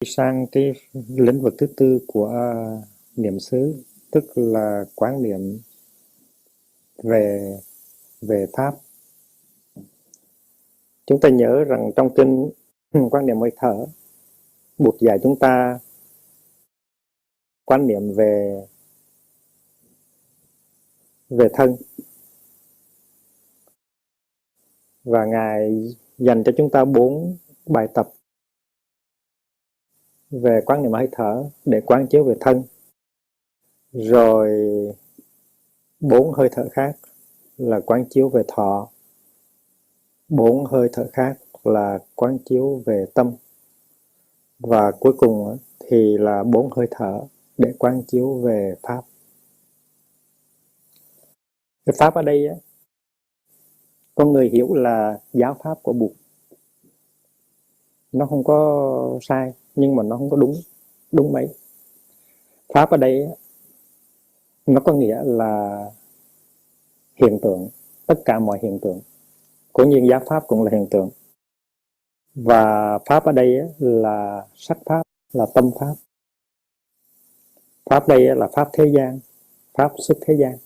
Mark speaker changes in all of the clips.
Speaker 1: Sang cái lĩnh vực thứ tư của niệm xứ, tức là quán niệm về pháp. Chúng ta nhớ rằng trong kinh quán niệm hơi thở, Bụt dạy chúng ta quán niệm về thân, và Ngài dành cho chúng ta 4 bài tập về quán niệm hơi thở để quán chiếu về thân, rồi 4 hơi thở khác là quán chiếu về thọ, 4 hơi thở khác là quán chiếu về tâm, và cuối cùng thì là 4 hơi thở để quán chiếu về pháp. Cái pháp ở đây con người hiểu là giáo pháp của Bụt. Nó không có sai, nhưng mà nó không có đúng mấy. Pháp ở đây nó có nghĩa là hiện tượng, tất cả mọi hiện tượng, cũng như giáo pháp cũng là hiện tượng. Và pháp ở đây là sắc pháp, là tâm pháp. Pháp đây là pháp thế gian, pháp xuất thế gian.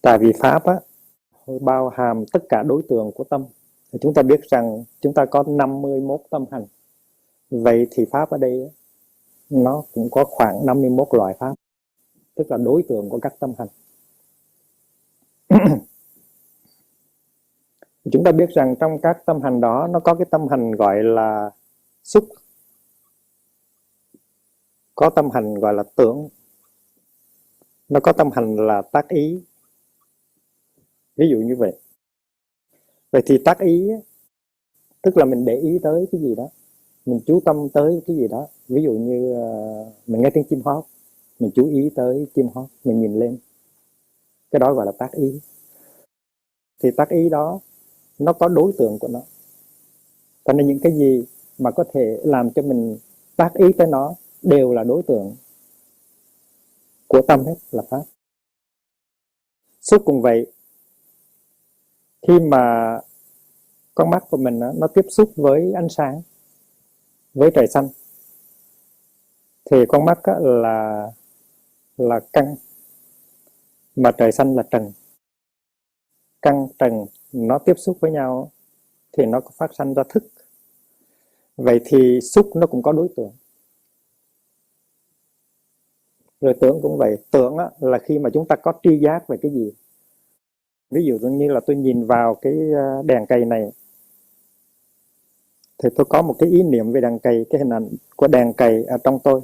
Speaker 1: Tại vì pháp bao hàm tất cả đối tượng của tâm. Thì chúng ta biết rằng chúng ta có 51 tâm hành. Vậy thì pháp ở đây nó cũng có khoảng 51 loại pháp, tức là đối tượng của các tâm hành. Chúng ta biết rằng trong các tâm hành đó, nó có cái tâm hành gọi là xúc, có tâm hành gọi là tưởng, nó có tâm hành là tác ý. Ví dụ như vậy. Vậy thì tác ý tức là mình để ý tới cái gì đó, mình chú tâm tới cái gì đó. Ví dụ như mình nghe tiếng chim hót, mình chú ý tới chim hót, mình nhìn lên, cái đó gọi là tác ý. Thì tác ý đó nó có đối tượng của nó. Cho nên những cái gì mà có thể làm cho mình tác ý tới nó đều là đối tượng của tâm hết, là pháp. Xúc cũng vậy. Khi mà con mắt của mình nó tiếp xúc với ánh sáng, với trời xanh, thì con mắt là căn, mà trời xanh là trần. Căn trần nó tiếp xúc với nhau thì nó phát sanh ra thức. Vậy thì xúc nó cũng có đối tượng. Rồi tưởng cũng vậy. Tưởng là khi mà chúng ta có tri giác về cái gì. Ví dụ như là tôi nhìn vào cái đèn cây này, thì tôi có một cái ý niệm về đèn cây, cái hình ảnh của đèn cây ở trong tôi.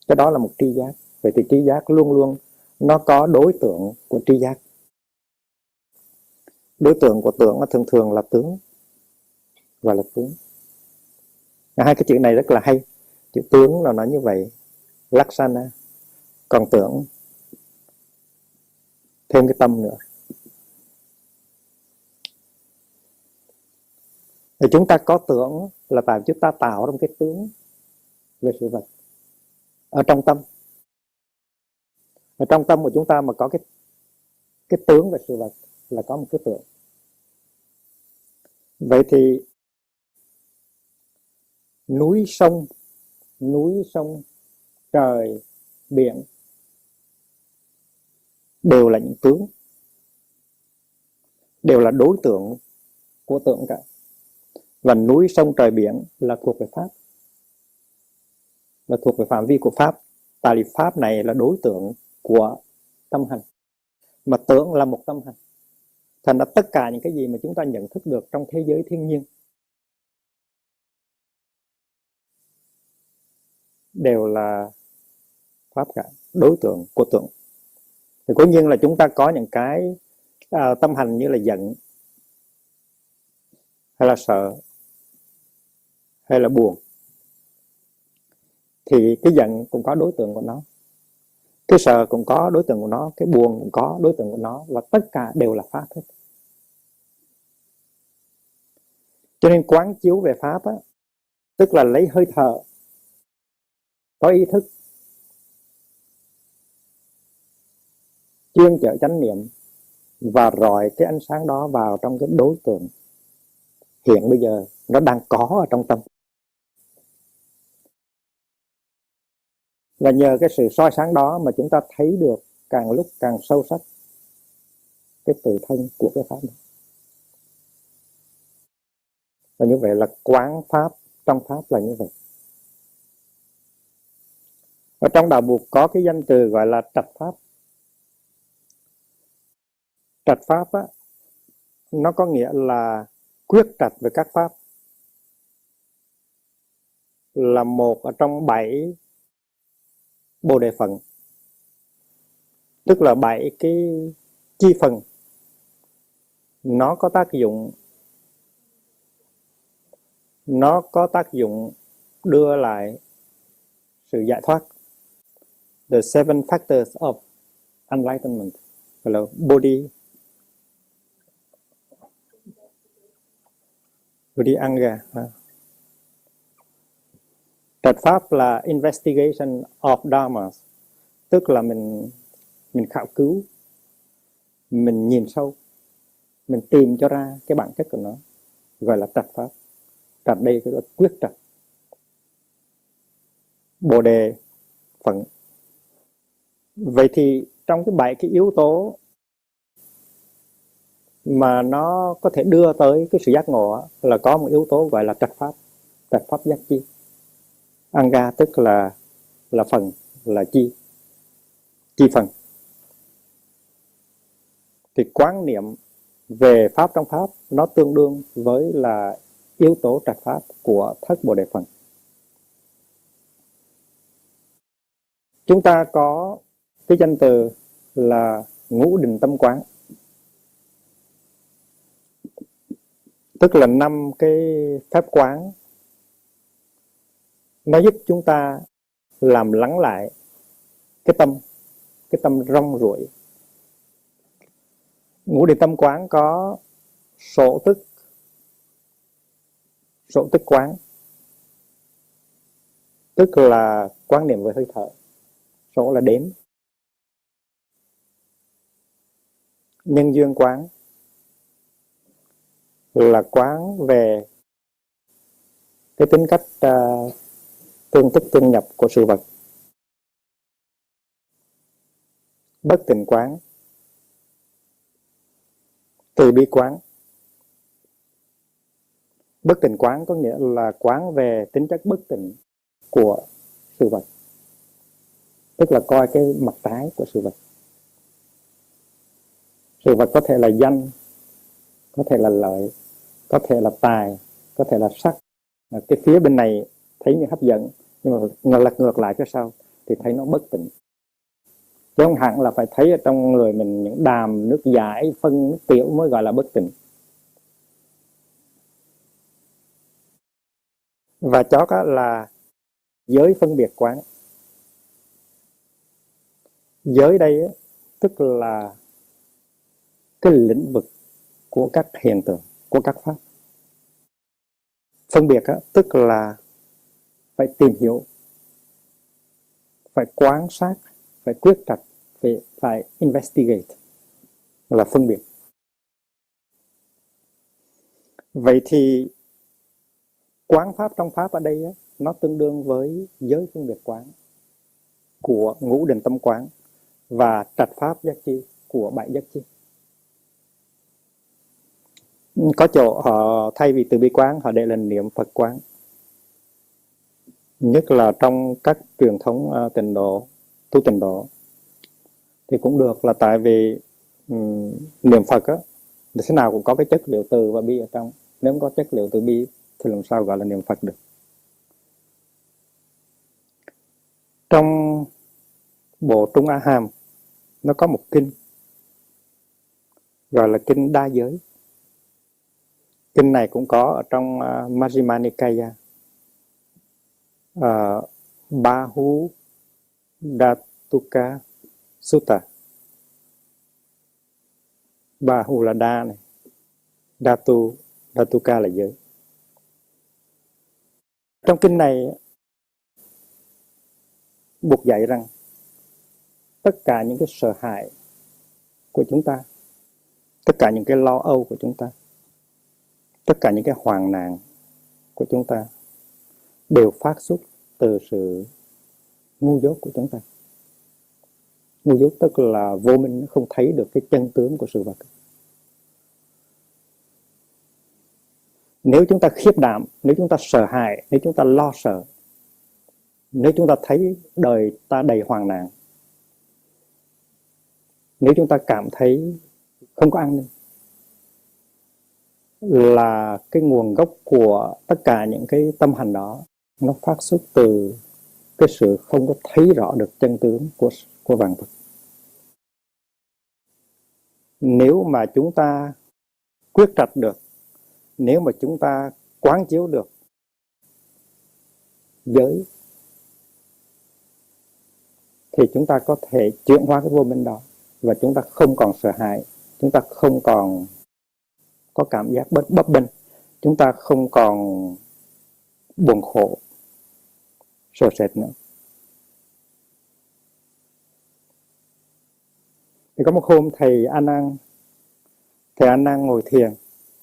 Speaker 1: Cái đó là một tri giác. Vậy thì tri giác luôn luôn nó có đối tượng của tri giác. Đối tượng của tưởng thường thường là tướng, gọi là tướng. Hai cái chữ này rất là hay. Chữ tướng là nói như vậy, Laksana. Còn tưởng thêm cái tâm nữa. Thì chúng ta có tưởng là tại chúng ta tạo ra cái tướng về sự vật ở trong tâm. Ở trong tâm của chúng ta mà có cái tướng về sự vật là có một cái tưởng. Vậy thì núi sông, trời, biển đều là những tướng, đều là đối tượng của tưởng cả. Và núi sông trời biển là thuộc về pháp, là thuộc về phạm vi của pháp. Tại vì pháp này là đối tượng của tâm hành, mà tưởng là một tâm hành. Thành ra tất cả những cái gì mà chúng ta nhận thức được trong thế giới thiên nhiên đều là pháp cả, đối tượng của tưởng. Thì cố nhiên là chúng ta có những cái tâm hành như là giận, hay là sợ, hay là buồn. Thì cái giận cũng có đối tượng của nó, cái sợ cũng có đối tượng của nó, cái buồn cũng có đối tượng của nó, và tất cả đều là pháp hết. Cho nên quán chiếu về pháp tức là lấy hơi thở, có ý thức, chuyên chở chánh niệm, và rọi cái ánh sáng đó vào trong cái đối tượng hiện bây giờ nó đang có ở trong tâm. Và nhờ cái sự soi sáng đó mà chúng ta thấy được càng lúc càng sâu sắc cái tự thân của cái pháp đó. Và như vậy là quán pháp trong pháp là như vậy. Ở trong đạo Phật có cái danh từ gọi là trạch pháp. Trạch pháp á, nó có nghĩa là quyết trạch về các pháp, là một ở trong 7 bồ đề phận, tức là 7 cái chi phần. Nó có tác dụng đưa lại sự giải thoát. The 7 factors of enlightenment, gọi là Bodhi Anga. Trạch pháp là investigation of dharma, tức là mình khảo cứu, mình nhìn sâu, mình tìm cho ra cái bản chất của nó, gọi là trạch pháp. Trạch đây là quyết trạch. Bồ đề phận. Vậy thì trong cái 7 cái yếu tố mà nó có thể đưa tới cái sự giác ngộ là có một yếu tố gọi là trạch pháp giác chi. Anga tức là phần, là chi phần. Thì quán niệm về pháp trong pháp nó tương đương với là yếu tố trạch pháp của thất bồ đề phần. Chúng ta có cái danh từ là ngũ định tâm quán, tức là 5 cái phép quán. Nó giúp chúng ta làm lắng lại cái tâm rong ruổi. Ngũ định tâm quán có sổ tức quán, tức là quán niệm về hơi thở. Sổ là đếm. Nhân duyên quán là quán về cái tính cách tương tức tương nhập của sự vật. Bất tịnh quán, từ bi quán. Bất tịnh quán có nghĩa là quán về tính chất bất tịnh của sự vật, tức là coi cái mặt trái của sự vật. Sự vật có thể là danh, có thể là lợi, có thể là tài, có thể là sắc. Cái phía bên này thấy như hấp dẫn, nhưng mà lật ngược lại cái sau thì thấy nó bất tịnh. Chứ không hẳn là phải thấy ở trong người mình những đàm, nước giải, phân, nước tiểu mới gọi là bất tịnh. Và chót là giới phân biệt quán. Giới đây tức là cái lĩnh vực của các hiện tượng, của các pháp. Phân biệt tức là phải tìm hiểu, phải quan sát, phải quyết trạch, phải investigate, là phân biệt. Vậy thì quán pháp trong pháp ở đây nó tương đương với giới phân biệt quán của ngũ định tâm quán và trạch pháp giác chi của 7 giác chi. Có chỗ họ thay vì từ bi quán họ để là niệm Phật quán, nhất là trong các truyền thống tịnh độ, tu tịnh độ thì cũng được, là tại vì niệm Phật thế nào cũng có cái chất liệu từ và bi ở trong. Nếu không có chất liệu từ bi thì làm sao gọi là niệm Phật được. Trong bộ Trung A Hàm nó có một kinh gọi là kinh Đa Giới. Kinh này cũng có ở trong Majjhima Nikaya, Bahudatuka Sutta. Bahu là đa này, Datuka là giới. Trong kinh này Bụt dạy rằng tất cả những cái sợ hãi của chúng ta, tất cả những cái lo âu của chúng ta, tất cả những cái hoạn nạn của chúng ta đều phát xuất từ sự ngu dốt của chúng ta. Ngu dốt tức là vô minh, nó không thấy được cái chân tướng của sự vật. Nếu chúng ta khiếp đảm, nếu chúng ta sợ hãi, nếu chúng ta lo sợ, nếu chúng ta thấy đời ta đầy hoang nạn, nếu chúng ta cảm thấy không có an ninh, là cái nguồn gốc của tất cả những cái tâm hành đó, nó phát xuất từ cái sự không có thấy rõ được chân tướng của vạn vật. Nếu mà chúng ta quyết trạch được, nếu mà chúng ta quán chiếu được giới, thì chúng ta có thể chuyển hóa cái vô minh đó, và chúng ta không còn sợ hãi, chúng ta không còn có cảm giác bấp bênh, chúng ta không còn buồn khổ, sợ sệt nữa. Thì có một hôm thầy A Nan ngồi thiền,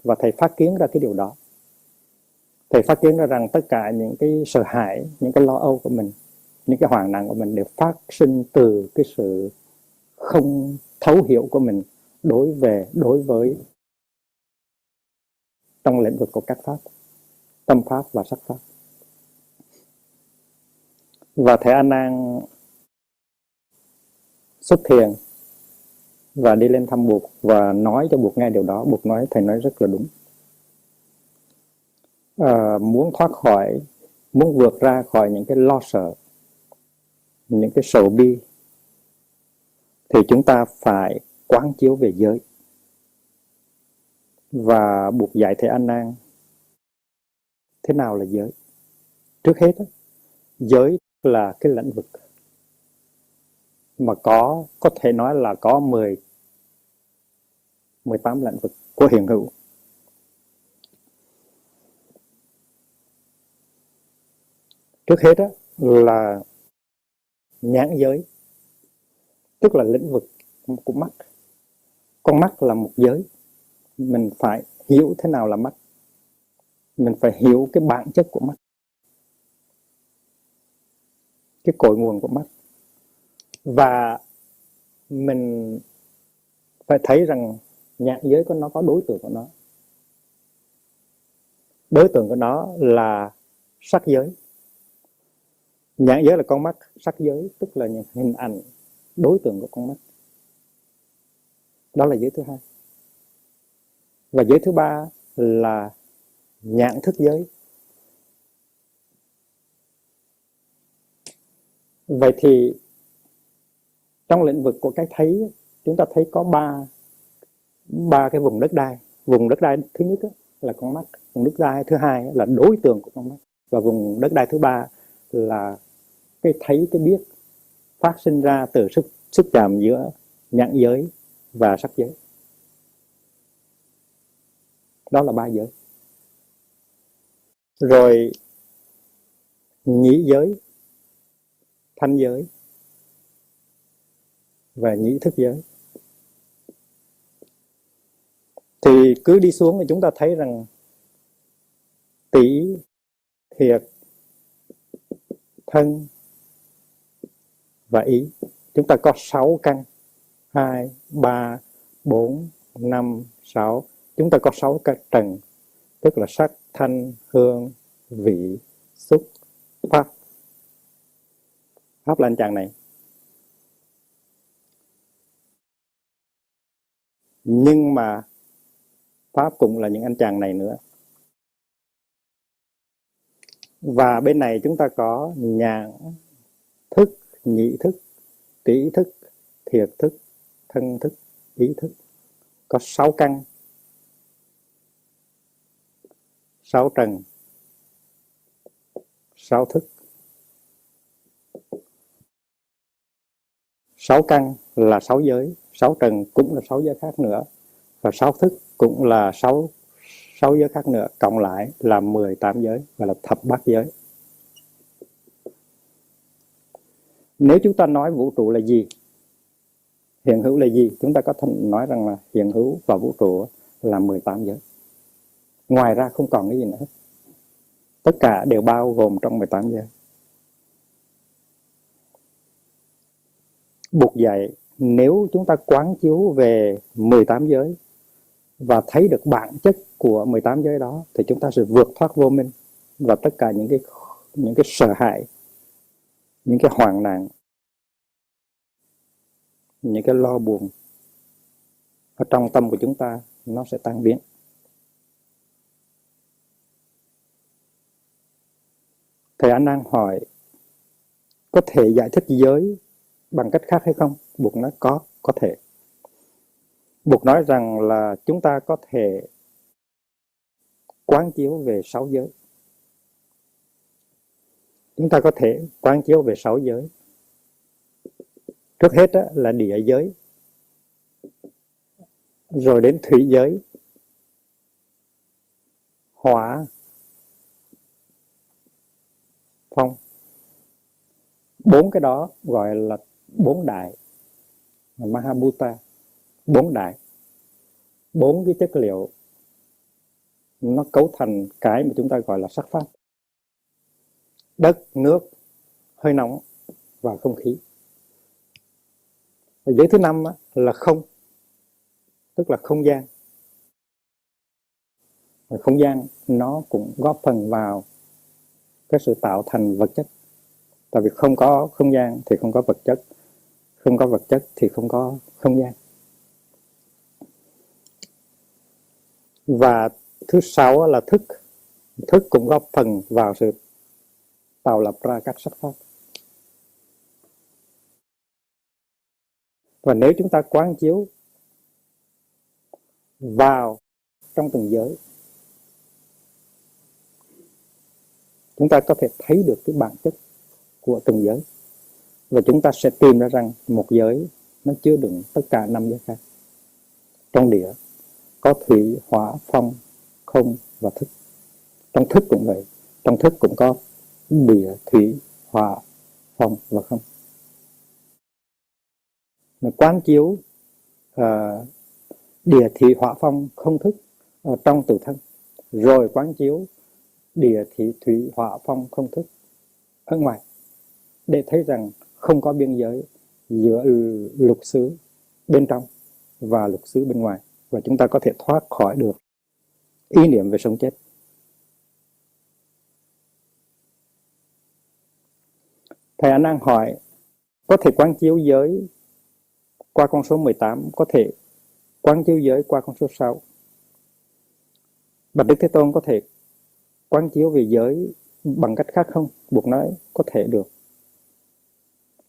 Speaker 1: và thầy phát kiến ra cái điều đó. Thầy phát kiến ra rằng tất cả những cái sợ hãi, những cái lo âu của mình, những cái hoang nạn của mình đều phát sinh từ cái sự không thấu hiểu của mình đối với trong lĩnh vực của các pháp, tâm pháp và sắc pháp. Và thầy A Nan xuất thiền và đi lên thăm Bụt và nói cho Bụt nghe điều đó. Bụt nói, thầy nói rất là đúng. Muốn thoát khỏi, muốn vượt ra khỏi những cái lo sợ, những cái sầu bi, thì chúng ta phải quán chiếu về giới. Và Bụt dạy thầy A Nan thế nào là giới. Trước hết, giới là cái lĩnh vực mà có thể nói là có 18 lĩnh vực của hiện hữu. Trước hết là nhãn giới, tức là lĩnh vực của mắt. Con mắt là một giới. Mình phải hiểu thế nào là mắt. Mình phải hiểu cái bản chất của mắt, cái cội nguồn của mắt. Và mình phải thấy rằng nhãn giới của nó có đối tượng của nó. Đối tượng của nó là sắc giới. Nhãn giới là con mắt, sắc giới tức là những hình ảnh đối tượng của con mắt. Đó là giới thứ hai. Và giới thứ ba là nhãn thức giới. Vậy thì trong lĩnh vực của cái thấy, chúng ta thấy có ba cái vùng đất đai. Vùng đất đai thứ nhất là con mắt, vùng đất đai thứ hai là đối tượng của con mắt, và vùng đất đai thứ ba là cái thấy, cái biết phát sinh ra từ sức chạm giữa nhãn giới và sắc giới. Đó là ba giới. Rồi nhĩ giới, thanh giới và nhĩ thức giới. Thì cứ đi xuống thì chúng ta thấy rằng tỷ, thiệt, thân và ý. Chúng ta có 6 căn. 2, 3, 4, 5, 6. Chúng ta có 6 căn trần, tức là sắc, thanh, hương, vị, xúc, pháp. Pháp là anh chàng này. Nhưng mà pháp cũng là những anh chàng này nữa. Và bên này chúng ta có nhãn thức, nhị thức, tỷ thức, thiệt thức, thân thức, ý thức. Có 6 căn, 6 trần, 6 thức. 6 căn là 6 giới, 6 trần cũng là 6 giới khác nữa, và 6 thức cũng là 6 giới khác nữa, cộng lại là 18 giới, gọi là thập bát giới. Nếu chúng ta nói vũ trụ là gì, hiện hữu là gì, chúng ta có thể nói rằng là hiện hữu và vũ trụ là 18 giới. Ngoài ra không còn cái gì nữa hết. Tất cả đều bao gồm trong 18 giới. Buộc dạy nếu chúng ta quán chiếu về 18 giới và thấy được bản chất của 18 giới đó thì chúng ta sẽ vượt thoát vô minh và tất cả những cái sợ hãi, những cái hoang nạn, những cái lo buồn ở trong tâm của chúng ta nó sẽ tan biến. Thầy An Năng hỏi có thể giải thích giới bằng cách khác hay không? Buộc nói có thể. Buộc nói rằng là chúng ta có thể quán chiếu về 6 giới. Chúng ta có thể quán chiếu về 6 giới. Trước hết là địa giới, rồi đến thủy giới, hỏa, phong. 4 cái đó gọi là 4 đại, Mahabhuta, 4 đại. 4 cái chất liệu nó cấu thành cái mà chúng ta gọi là sắc pháp: đất, nước, hơi nóng và không khí. Giới thứ 5 là không, tức là không gian. Không gian nó cũng góp phần vào cái sự tạo thành vật chất. Tại vì không có không gian thì không có vật chất, không có vật chất thì không có không gian. Và thứ 6 là thức. Thức cũng góp phần vào sự tạo lập ra các sắc pháp. Và nếu chúng ta quán chiếu vào trong từng giới, chúng ta có thể thấy được cái bản chất của từng giới. Và chúng ta sẽ tìm ra rằng một giới nó chứa đựng tất cả 5 giới khác. Trong địa có thủy, hỏa, phong, không và thức. Trong thức cũng vậy. Trong thức cũng có địa, thủy, hỏa, phong và không. Quán chiếu địa, thủy, hỏa, phong, không, thức ở trong tự thân, rồi quán chiếu địa, thủy, hỏa, phong, không, thức ở ngoài, để thấy rằng không có biên giới giữa lục xứ bên trong và lục xứ bên ngoài, và chúng ta có thể thoát khỏi được ý niệm về sống chết. Thầy An Năng hỏi có thể quán chiếu giới qua con số 18, có thể quán chiếu giới qua con số 6. Bạch Đức Thế Tôn có thể quán chiếu về giới bằng cách khác không? Buộc nói có thể được.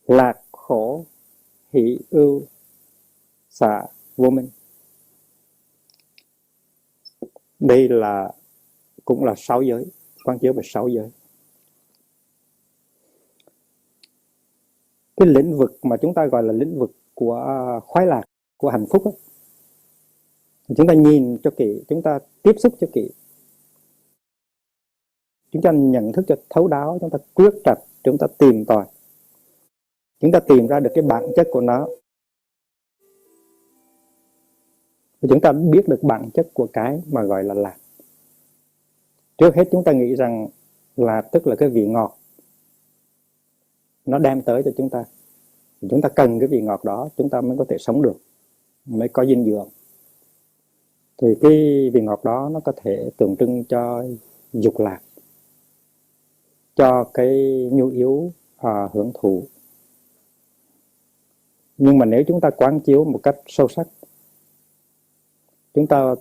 Speaker 1: Lạc, khổ, hỷ, ưu, xả, vô minh. Đây là cũng là 6 giới, quán chiếu về 6 giới. Cái lĩnh vực mà chúng ta gọi là lĩnh vực của khoái lạc, của hạnh phúc ấy, chúng ta nhìn cho kỹ, chúng ta tiếp xúc cho kỹ, chúng ta nhận thức cho thấu đáo, chúng ta quyết trạch, chúng ta tìm tòi, chúng ta tìm ra được cái bản chất của nó. Chúng ta biết được bản chất của cái mà gọi là lạc. Trước hết chúng ta nghĩ rằng lạc tức là cái vị ngọt nó đem tới cho chúng ta. Chúng ta cần cái vị ngọt đó chúng ta mới có thể sống được, mới có dinh dưỡng. Thì cái vị ngọt đó nó có thể tượng trưng cho dục lạc, cho cái nhu yếu hưởng thụ. Nhưng mà nếu chúng ta quán chiếu một cách sâu sắc, chúng ta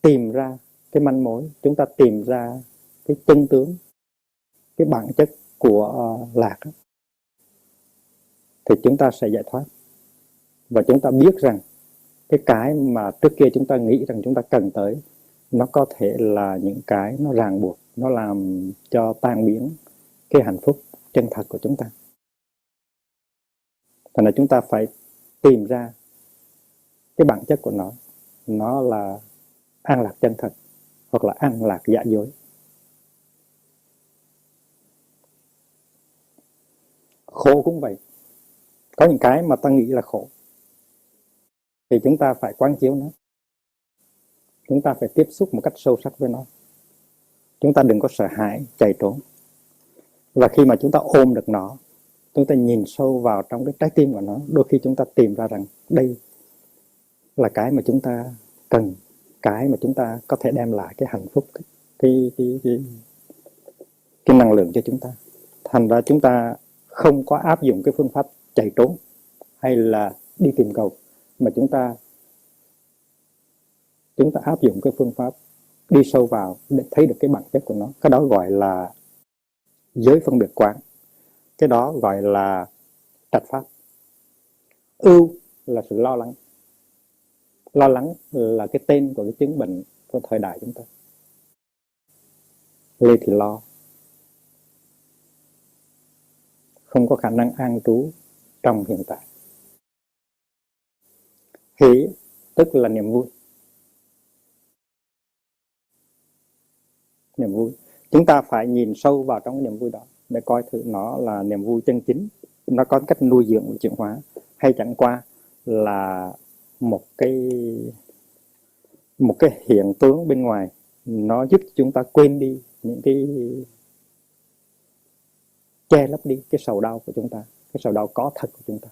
Speaker 1: tìm ra cái manh mối, chúng ta tìm ra cái chân tướng, cái bản chất của lạc, thì chúng ta sẽ giải thoát. Và chúng ta biết rằng cái mà trước kia chúng ta nghĩ rằng chúng ta cần tới, nó có thể là những cái nó ràng buộc, nó làm cho tan biến cái hạnh phúc chân thật của chúng ta. Thành ra chúng ta phải tìm ra cái bản chất của nó là an lạc chân thật hoặc là an lạc giả dối. Khổ cũng vậy. Có những cái mà ta nghĩ là khổ thì chúng ta phải quán chiếu nó. Chúng ta phải tiếp xúc một cách sâu sắc với nó. Chúng ta đừng có sợ hãi, chạy trốn. Và khi mà chúng ta ôm được nó, chúng ta nhìn sâu vào trong cái trái tim của nó, đôi khi chúng ta tìm ra rằng đây là cái mà chúng ta cần, cái mà chúng ta có thể đem lại cái hạnh phúc, cái năng lượng cho chúng ta. Thành ra chúng ta không có áp dụng cái phương pháp chạy trốn hay là đi tìm cầu, mà chúng ta áp dụng cái phương pháp đi sâu vào để thấy được cái bản chất của nó. Cái đó gọi là giới phân biệt quán, cái đó gọi là trạch pháp. Ưu là sự lo lắng. Lo lắng là cái tên của cái chứng bệnh của thời đại chúng ta. Lê thì lo, không có khả năng an trú trong hiện tại. Hỷ tức là niềm vui. Niềm vui, chúng ta phải nhìn sâu vào trong cái niềm vui đó để coi thử nó là niềm vui chân chính, nó có cách nuôi dưỡng và chuyển hóa, hay chẳng qua là một cái hiện tướng bên ngoài, nó giúp chúng ta quên đi những cái, che lấp đi cái sầu đau của chúng ta, cái sầu đau có thật của chúng ta.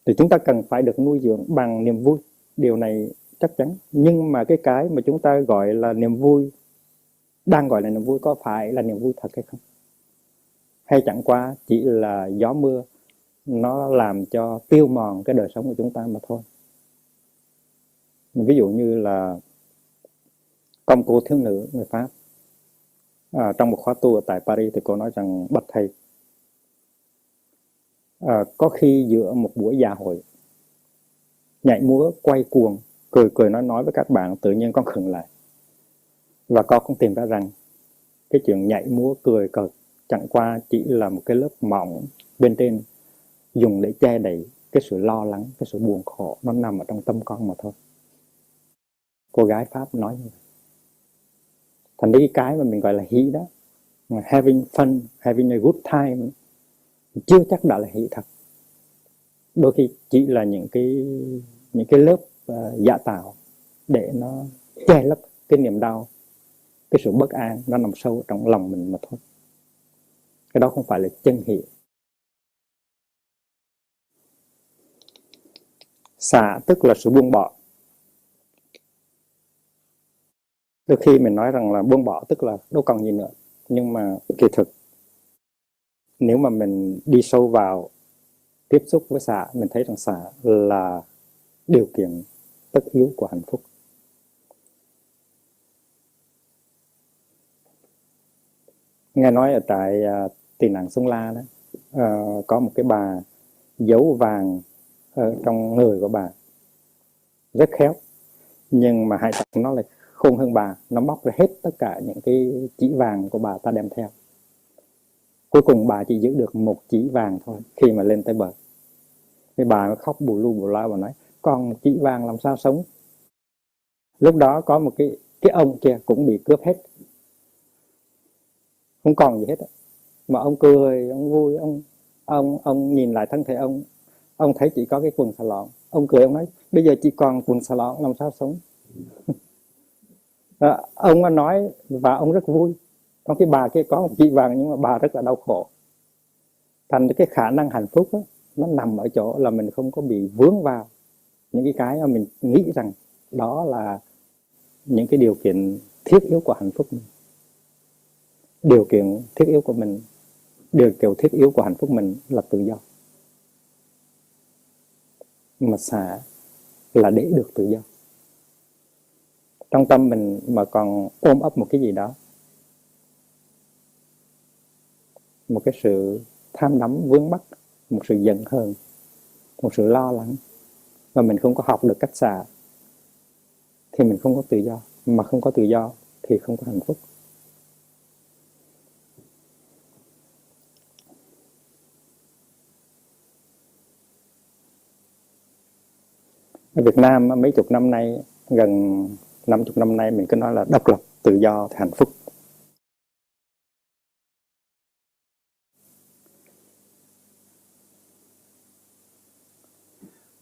Speaker 1: Thì chúng ta cần phải được nuôi dưỡng bằng niềm vui, điều này chắc chắn. Nhưng mà cái mà chúng ta gọi là niềm vui, đang gọi là niềm vui, có phải là niềm vui thật hay không? Hay chẳng qua chỉ là gió mưa, nó làm cho tiêu mòn cái đời sống của chúng ta mà thôi. Ví dụ như là có một cô thiếu nữ người Pháp, trong một khóa tu ở tại Paris, thì cô nói rằng: bạch thầy, có khi giữa một buổi dạ hội nhảy múa quay cuồng, cười nói với các bạn, tự nhiên con khựng lại và con cũng tìm ra rằng cái chuyện nhảy múa cười cợt chẳng qua chỉ là một cái lớp mỏng bên trên dùng để che đậy cái sự lo lắng, cái sự buồn khổ nó nằm ở trong tâm con mà thôi. Cô gái Pháp nói như vậy. Thành ra cái mà mình gọi là hỷ đó, having fun, having a good time, chưa chắc đã là hỷ thật. Đôi khi chỉ là những cái lớp giả tạo để nó che lấp cái niềm đau, cái sự bất an nó nằm sâu trong lòng mình mà thôi. Cái đó không phải là chân hỷ. Xả tức là sự buông bỏ. Đôi khi mình nói rằng là buông bỏ tức là đâu còn gì nữa, nhưng mà kỳ thực nếu mà mình đi sâu vào tiếp xúc với xả, mình thấy rằng xả là điều kiện tất yếu của hạnh phúc. Nghe nói ở tại tị nạn Xuân La đó, có một cái bà giấu vàng ở trong người của bà rất khéo, nhưng mà hại thật nó lại khôn hơn bà, nó móc ra hết tất cả những cái chỉ vàng của bà ta đem theo. Cuối cùng bà chỉ giữ được một chỉ vàng thôi khi mà lên tới bờ. Cái bà khóc bù lu bù loa và nói: còn một chỉ vàng làm sao sống. Lúc đó có một cái ông kia cũng bị cướp hết, không còn gì hết. Mà ông cười, ông vui, ông nhìn lại thân thể ông thấy chỉ có cái quần xà lọn. Ông cười, ông nói: bây giờ chỉ còn quần xà lọn làm sao sống. Ông nói và ông rất vui. Trong cái bà kia có một chỉ vàng nhưng mà bà rất là đau khổ. Thành cái khả năng hạnh phúc đó, nó nằm ở chỗ là mình không có bị vướng vào những cái mà mình nghĩ rằng đó là những cái điều kiện thiết yếu của hạnh phúc mình. Điều kiện thiết yếu của mình, điều kiện thiết yếu của hạnh phúc mình là tự do. Mà xả là để được tự do. Trong tâm mình mà còn ôm ấp một cái gì đó, một cái sự tham đắm vướng mắc, một sự giận hờn, một sự lo lắng, mà mình không có học được cách xả, thì mình không có tự do. Mà không có tự do thì không có hạnh phúc. Ở Việt Nam mấy chục năm nay, gần 50 năm nay, mình cứ nói là độc lập, tự do thì hạnh phúc.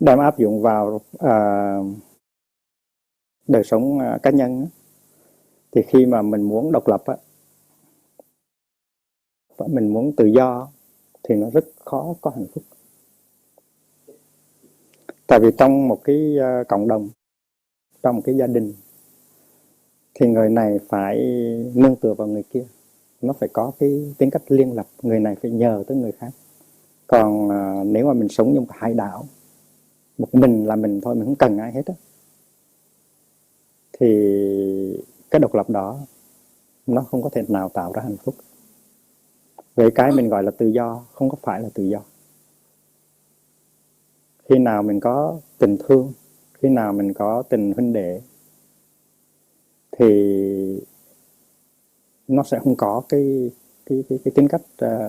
Speaker 1: Đem áp dụng vào đời sống cá nhân thì khi mà mình muốn độc lập và mình muốn tự do thì nó rất khó có hạnh phúc. Tại vì trong một cái cộng đồng, trong một cái gia đình, thì người này phải nương tựa vào người kia. Nó phải có cái tính cách liên lập, người này phải nhờ tới người khác. Còn nếu mà mình sống như một hải đảo, một mình là mình thôi, mình không cần ai hết á, thì cái độc lập đó nó không có thể nào tạo ra hạnh phúc. Vậy cái mình gọi là tự do không có phải là tự do. Khi nào mình có tình thương, khi nào mình có tình huynh đệ, thì nó sẽ không có cái tính cách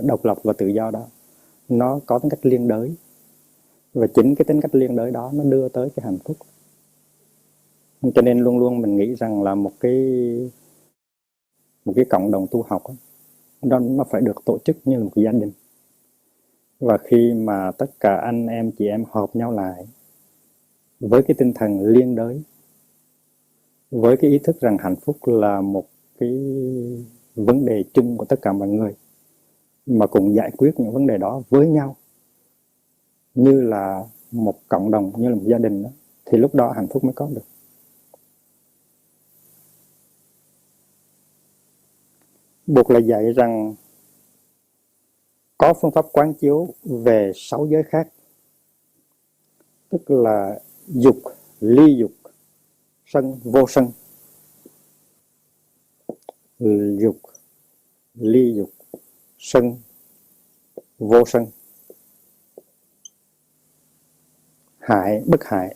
Speaker 1: độc lập và tự do đó. Nó có tính cách liên đới. Và chính cái tính cách liên đới đó nó đưa tới cái hạnh phúc. Cho nên luôn luôn mình nghĩ rằng là một cái cộng đồng tu học đó, nó phải được tổ chức như là một gia đình. Và khi mà tất cả anh em chị em hợp nhau lại với cái tinh thần liên đới, với cái ý thức rằng hạnh phúc là một cái vấn đề chung của tất cả mọi người, mà cùng giải quyết những vấn đề đó với nhau như là một cộng đồng, như là một gia đình đó, thì lúc đó hạnh phúc mới có được. Buộc là dạy rằng có phương pháp quán chiếu về 6 giới khác, tức là dục, ly dục, sân, vô sân. Dục, ly dục, sân, vô sân. Hại, bất hại.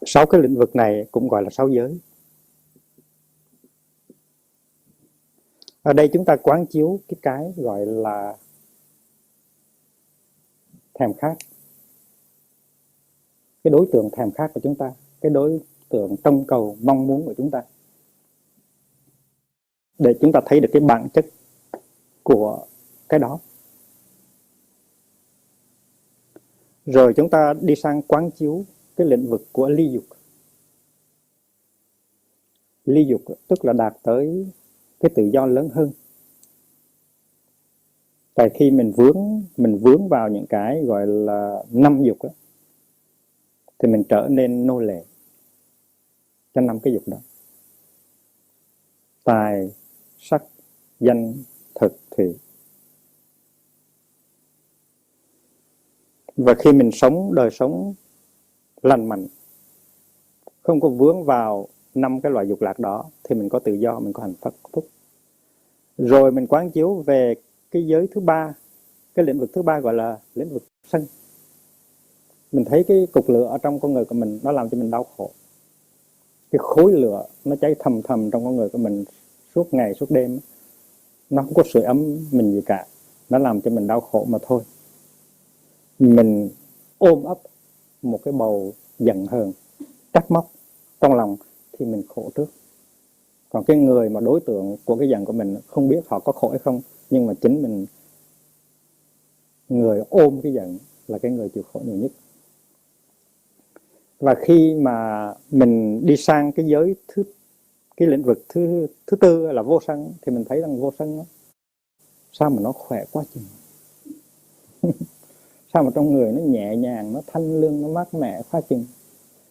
Speaker 1: 6 cái lĩnh vực này cũng gọi là 6 giới. Ở đây chúng ta quán chiếu cái gọi là thèm khát. Cái đối tượng thèm khát của chúng ta, cái đối tượng trông cầu, mong muốn của chúng ta, để chúng ta thấy được cái bản chất của cái đó. Rồi chúng ta đi sang quán chiếu cái lĩnh vực của ly dục. Ly dục tức là đạt tới cái tự do lớn hơn. Tại khi mình vướng vào những cái gọi là 5 dục đó, thì mình trở nên nô lệ cho 5 cái dục đó. Tài, sắc, danh, thực, thủy. Và khi mình sống đời sống lành mạnh, không có vướng vào 5 cái loại dục lạc đó, thì mình có tự do, mình có hạnh phúc. Rồi mình quán chiếu về cái giới thứ ba, cái lĩnh vực thứ ba gọi là lĩnh vực sân. Mình thấy cái cục lửa ở trong con người của mình, nó làm cho mình đau khổ. Cái khối lửa nó cháy thầm thầm trong con người của mình suốt ngày suốt đêm, nó không có sưởi ấm mình gì cả, nó làm cho mình đau khổ mà thôi. Mình ôm ấp một cái bầu giận hờn, trách móc trong lòng thì mình khổ trước. Còn cái người mà đối tượng của cái giận của mình không biết họ có khổ hay không, nhưng mà chính mình, người ôm cái giận là cái người chịu khổ nhiều nhất. Và khi mà mình đi sang cái giới cái lĩnh vực thứ tư là vô sân, thì mình thấy rằng vô sân đó, sao mà nó khỏe quá chừng. Sao mà trong người nó nhẹ nhàng, nó thanh lương, nó mát mẻ quá chừng.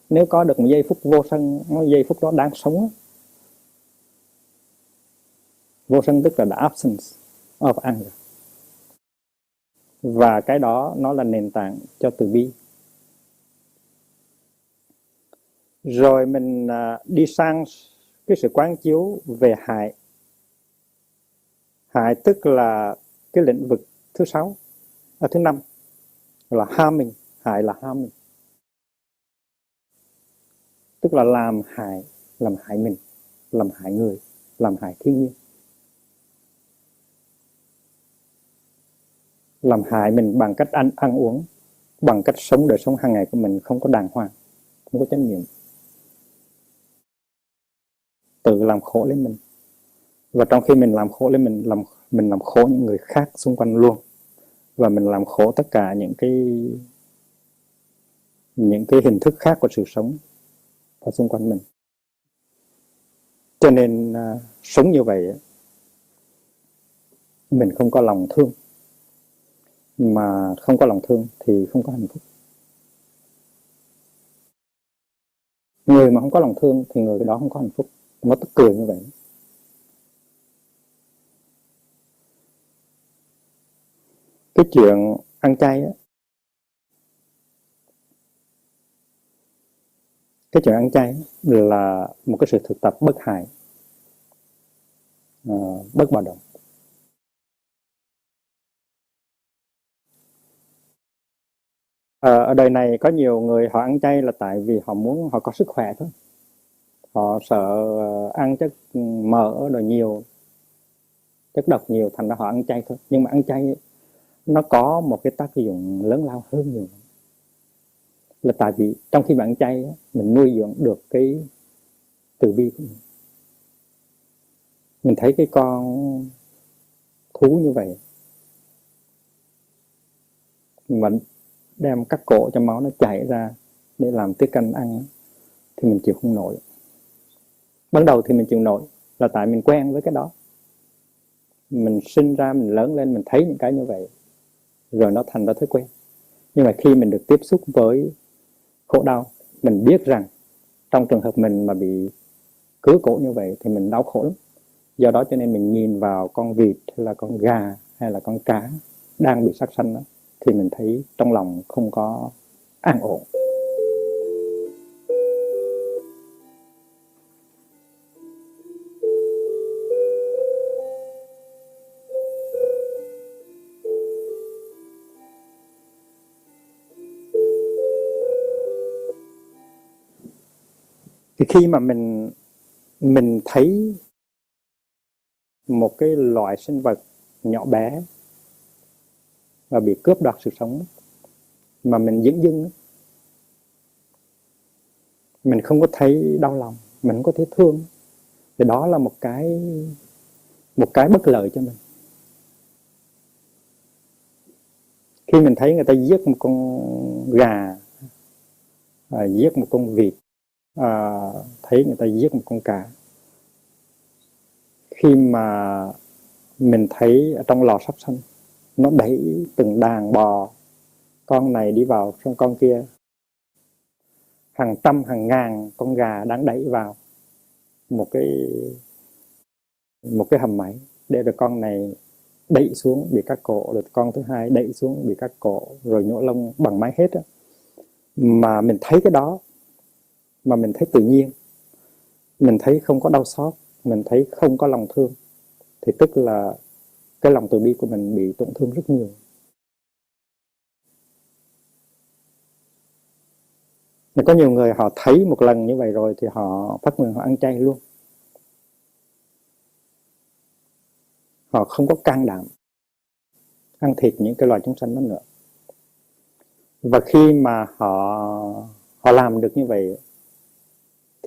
Speaker 1: Nếu có được một giây phút vô sân, giây phút đó đáng sống đó. Vô sân tức là the absence of anger. Và cái đó nó là nền tảng cho từ bi. Rồi mình đi sang cái sự quán chiếu về hại. Hại tức là cái lĩnh vực thứ 6, thứ 5 là harming. Hại là harming, tức là làm hại mình, làm hại người, làm hại thiên nhiên, làm hại mình bằng cách ăn uống, bằng cách sống đời sống hàng ngày của mình không có đàng hoàng, không có chánh niệm, tự làm khổ lấy mình. Và trong khi mình làm khổ lấy mình làm khổ những người khác xung quanh luôn, và mình làm khổ tất cả những cái hình thức khác của sự sống ở xung quanh mình. Cho nên sống như vậy mình không có lòng thương, mà không có lòng thương thì không có hạnh phúc. Người mà không có lòng thương thì người đó không có hạnh phúc. Nó tức cười như vậy. Cái chuyện ăn chay á, cái chuyện ăn chay là một cái sự thực tập bất hại, bất bạo động. Ở đời này có nhiều người họ ăn chay là tại vì họ muốn họ có sức khỏe thôi. Họ sợ ăn chất mỡ rồi nhiều, chất độc nhiều, thành ra họ ăn chay thôi. Nhưng mà ăn chay nó có một cái tác dụng lớn lao hơn nhiều. Là tại vì trong khi bạn ăn chay mình nuôi dưỡng được cái từ bi của mình. Mình thấy cái con thú như vậy mà đem cắt cổ cho máu nó chảy ra để làm tiết canh ăn thì mình chịu không nổi. Ban đầu thì mình chịu nổi là tại mình quen với cái đó. Mình sinh ra, mình lớn lên, mình thấy những cái như vậy rồi nó thành ra thói quen. Nhưng mà khi mình được tiếp xúc với khổ đau, mình biết rằng trong trường hợp mình mà bị cứa cổ như vậy thì mình đau khổ lắm. Do đó cho nên mình nhìn vào con vịt hay là con gà hay là con cá đang bị sát sanh đó, thì mình thấy trong lòng không có an ổn. Thì khi mà mình thấy một cái loại sinh vật nhỏ bé và bị cướp đoạt sự sống mà mình dửng dưng, mình không có thấy đau lòng, mình không có thấy thương, thì đó là một cái bất lợi cho mình. Khi mình thấy người ta giết một con gà, giết một con vịt, thấy người ta giết một con cá, khi mà mình thấy ở trong lò sắp sanh nó đẩy từng đàn bò, con này đi vào xong con kia, hàng trăm hàng ngàn con gà đang đẩy vào một cái hầm máy, để rồi con này đẩy xuống bị cắt cổ, rồi con thứ hai đẩy xuống bị cắt cổ, rồi nhổ lông bằng máy hết á. Mà mình thấy cái đó mà mình thấy tự nhiên, mình thấy không có đau xót, mình thấy không có lòng thương, thì tức là cái lòng từ bi của mình bị tổn thương rất nhiều. Mà có nhiều người họ thấy một lần như vậy rồi thì họ phát nguyện họ ăn chay luôn. Họ không có can đảm ăn thịt những cái loài chúng sanh đó nữa. Và khi mà họ làm được như vậy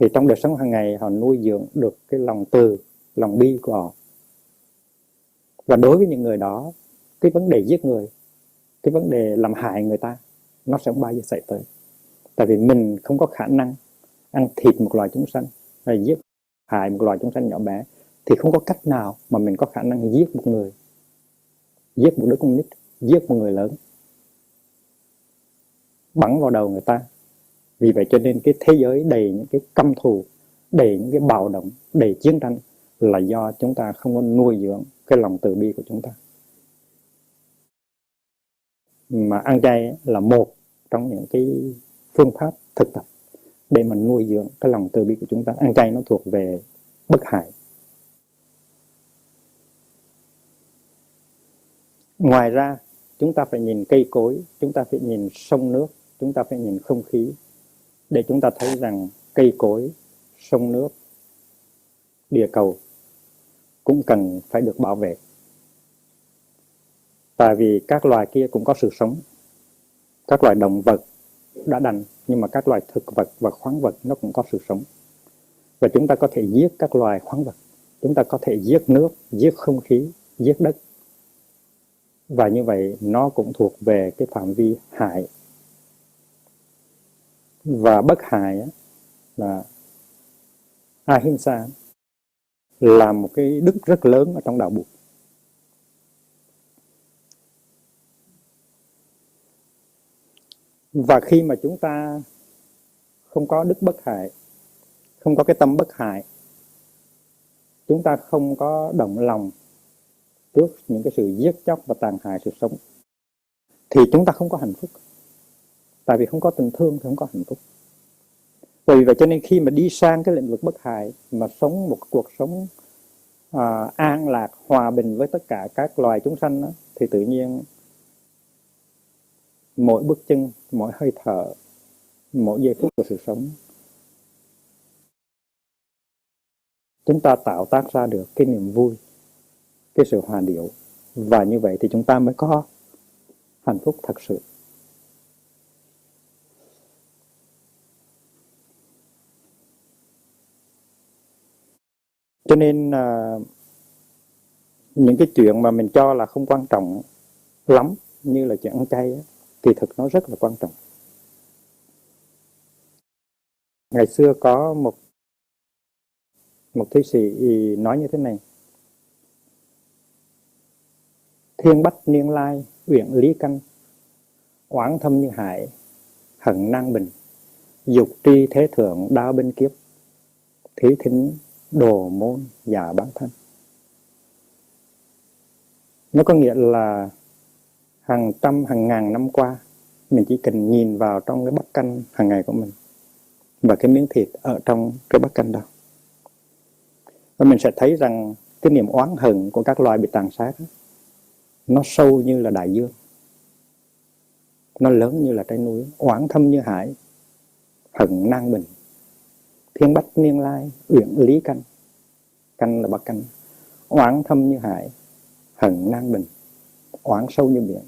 Speaker 1: thì trong đời sống hàng ngày họ nuôi dưỡng được cái lòng từ, lòng bi của họ. Và đối với những người đó, cái vấn đề giết người, cái vấn đề làm hại người ta, nó sẽ không bao giờ xảy tới. Tại vì mình không có khả năng ăn thịt một loài chúng sanh hay giết hại một loài chúng sanh nhỏ bé, thì không có cách nào mà mình có khả năng giết một người, giết một đứa con nít, giết một người lớn, bắn vào đầu người ta. Vì vậy cho nên cái thế giới đầy những cái căm thù, đầy những cái bạo động, đầy chiến tranh là do chúng ta không có nuôi dưỡng cái lòng từ bi của chúng ta. Mà ăn chay là một trong những cái phương pháp thực tập để mà nuôi dưỡng cái lòng từ bi của chúng ta. Ăn chay nó thuộc về bất hại. Ngoài ra, chúng ta phải nhìn cây cối, chúng ta phải nhìn sông nước, chúng ta phải nhìn không khí, để chúng ta thấy rằng cây cối, sông nước, địa cầu cũng cần phải được bảo vệ. Tại vì các loài kia cũng có sự sống. Các loài động vật đã đành, nhưng mà các loài thực vật và khoáng vật nó cũng có sự sống. Và chúng ta có thể giết các loài khoáng vật, chúng ta có thể giết nước, giết không khí, giết đất. Và như vậy nó cũng thuộc về cái phạm vi hại. Và bất hại là ahimsa, là một cái đức rất lớn ở trong đạo Buddha. Và khi mà chúng ta không có đức bất hại, không có cái tâm bất hại, chúng ta không có động lòng trước những cái sự giết chóc và tàn hại sự sống, thì chúng ta không có hạnh phúc. Tại vì không có tình thương thì không có hạnh phúc. Vì vậy cho nên khi mà đi sang cái lĩnh vực bất hại, mà sống một cuộc sống an lạc, hòa bình với tất cả các loài chúng sanh đó, thì tự nhiên mỗi bước chân, mỗi hơi thở, mỗi giây phút của sự sống, chúng ta tạo tác ra được cái niềm vui, cái sự hòa điệu. Và như vậy thì chúng ta mới có hạnh phúc thật sự. Cho nên những cái chuyện mà mình cho là không quan trọng lắm, như là chuyện ăn chay, kỳ thực nó rất là quan trọng. Ngày xưa có một thi sĩ nói như thế này: thiên bách niên lai, uyển lý căn, oán thâm như hải, hận nan bình, dục tri thế thượng, đao bên kiếp, thí thính đồ môn giả bán thân. Nó có nghĩa là hàng trăm, hàng ngàn năm qua, mình chỉ cần nhìn vào trong cái bát canh hàng ngày của mình và cái miếng thịt ở trong cái bát canh đó, và mình sẽ thấy rằng cái niềm oán hận của các loài bị tàn sát nó sâu như là đại dương, nó lớn như là trái núi, oán thâm như hải, hận nan bình, thiên bách niên lai, uyển lý căn. Căn là bát canh. Oán thâm như hải, hận nan bình, oán sâu như biển.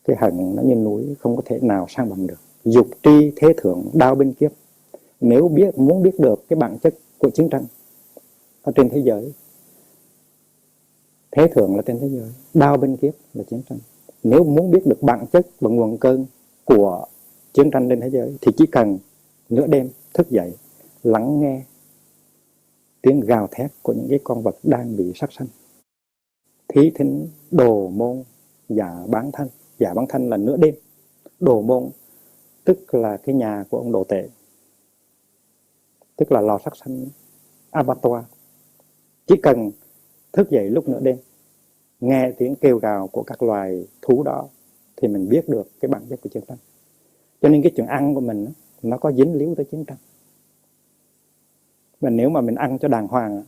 Speaker 1: Cái hận nó như núi, không có thể nào san bằng được. Dục tri thế thượng, đao bên kiếp. Nếu muốn biết được cái bản chất của chiến tranh ở trên thế giới, thế thượng là trên thế giới, đao bên kiếp là chiến tranh. Nếu muốn biết được bản chất và nguồn cơn của chiến tranh trên thế giới thì chỉ cần nửa đêm thức dậy, lắng nghe tiếng gào thét của những cái con vật đang bị sát sanh. Thí thính đồ môn giả bán thân. Giả bán thân là nửa đêm. Đồ môn tức là cái nhà của ông đồ tể, tức là lò sát sanh, abattoir. Chỉ cần thức dậy lúc nửa đêm, nghe tiếng kêu gào của các loài thú đó thì mình biết được cái bản chất của chiến tranh. Cho nên cái chuyện ăn của mình nó có dính líu tới chiến tranh. Và nếu mà mình ăn cho đàng hoàng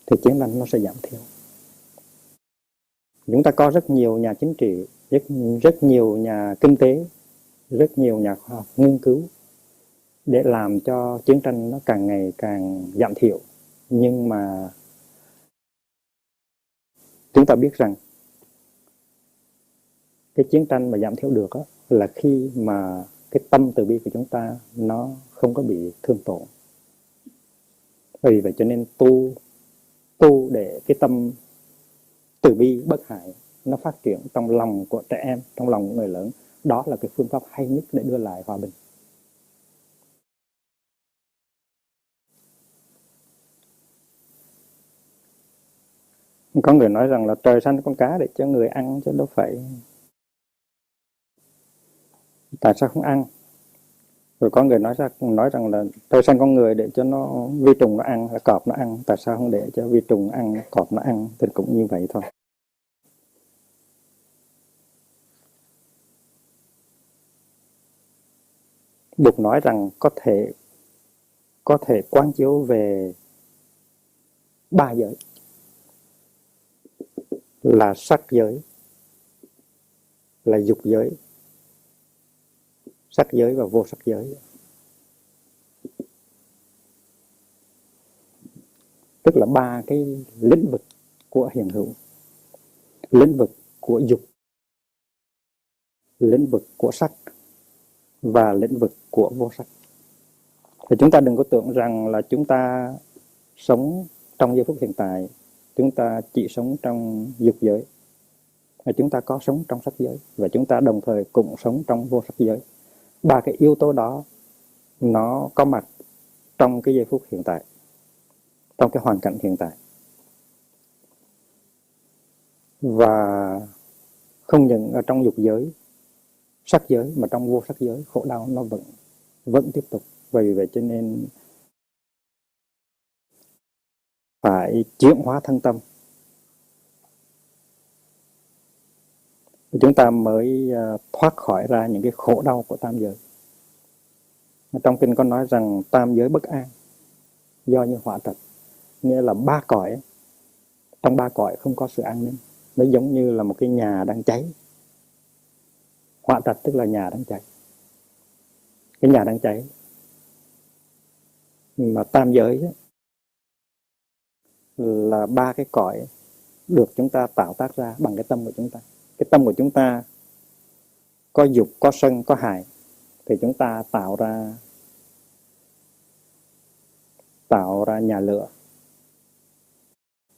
Speaker 1: thì chiến tranh nó sẽ giảm thiểu. Chúng ta có rất nhiều nhà chính trị, rất nhiều nhà kinh tế, rất nhiều nhà khoa học nghiên cứu để làm cho chiến tranh nó càng ngày càng giảm thiểu. Nhưng mà chúng ta biết rằng cái chiến tranh mà giảm thiểu được là khi mà cái tâm từ bi của chúng ta nó không có bị thương tổn. Vì vậy cho nên tu để cái tâm từ bi bất hại nó phát triển trong lòng của trẻ em, trong lòng của người lớn. Đó là cái phương pháp hay nhất để đưa lại hòa bình. Có người nói rằng là trời sanh con cá để cho người ăn chứ đâu phải. Tại sao không ăn? Rồi có người nói rằng là trời sanh con người để cho nó vi trùng nó ăn, là cọp nó ăn. Tại sao không để cho vi trùng ăn, cọp nó ăn? Thì cũng như vậy thôi. Buộc nói rằng có thể quán chiếu về 3 giới, là sắc giới, là dục giới, sắc giới và vô sắc giới. Tức là 3 cái lĩnh vực của hiện hữu: lĩnh vực của dục, lĩnh vực của sắc và lĩnh vực của vô sắc. Thì chúng ta đừng có tưởng rằng là chúng ta sống trong giây phút hiện tại, chúng ta chỉ sống trong dục giới, mà chúng ta có sống trong sắc giới, và chúng ta đồng thời cũng sống trong vô sắc giới. 3 cái yếu tố đó nó có mặt trong cái giây phút hiện tại, trong cái hoàn cảnh hiện tại. Và không những ở trong dục giới, sắc giới, mà trong vô sắc giới, khổ đau nó vẫn tiếp tục. Vì vậy cho nên phải chuyển hóa thân tâm, chúng ta mới thoát khỏi ra những cái khổ đau của tam giới. Trong kinh có nói rằng tam giới bất an do như hỏa trạch, nghĩa là ba cõi, trong ba cõi không có sự an ninh. Nó giống như là một cái nhà đang cháy. Hỏa trạch tức là nhà đang cháy, cái nhà đang cháy. Mà tam giới là ba cái cõi được chúng ta tạo tác ra bằng cái tâm của chúng ta. Cái tâm của chúng ta có dục, có sân, có hại, thì chúng ta tạo ra nhà lửa.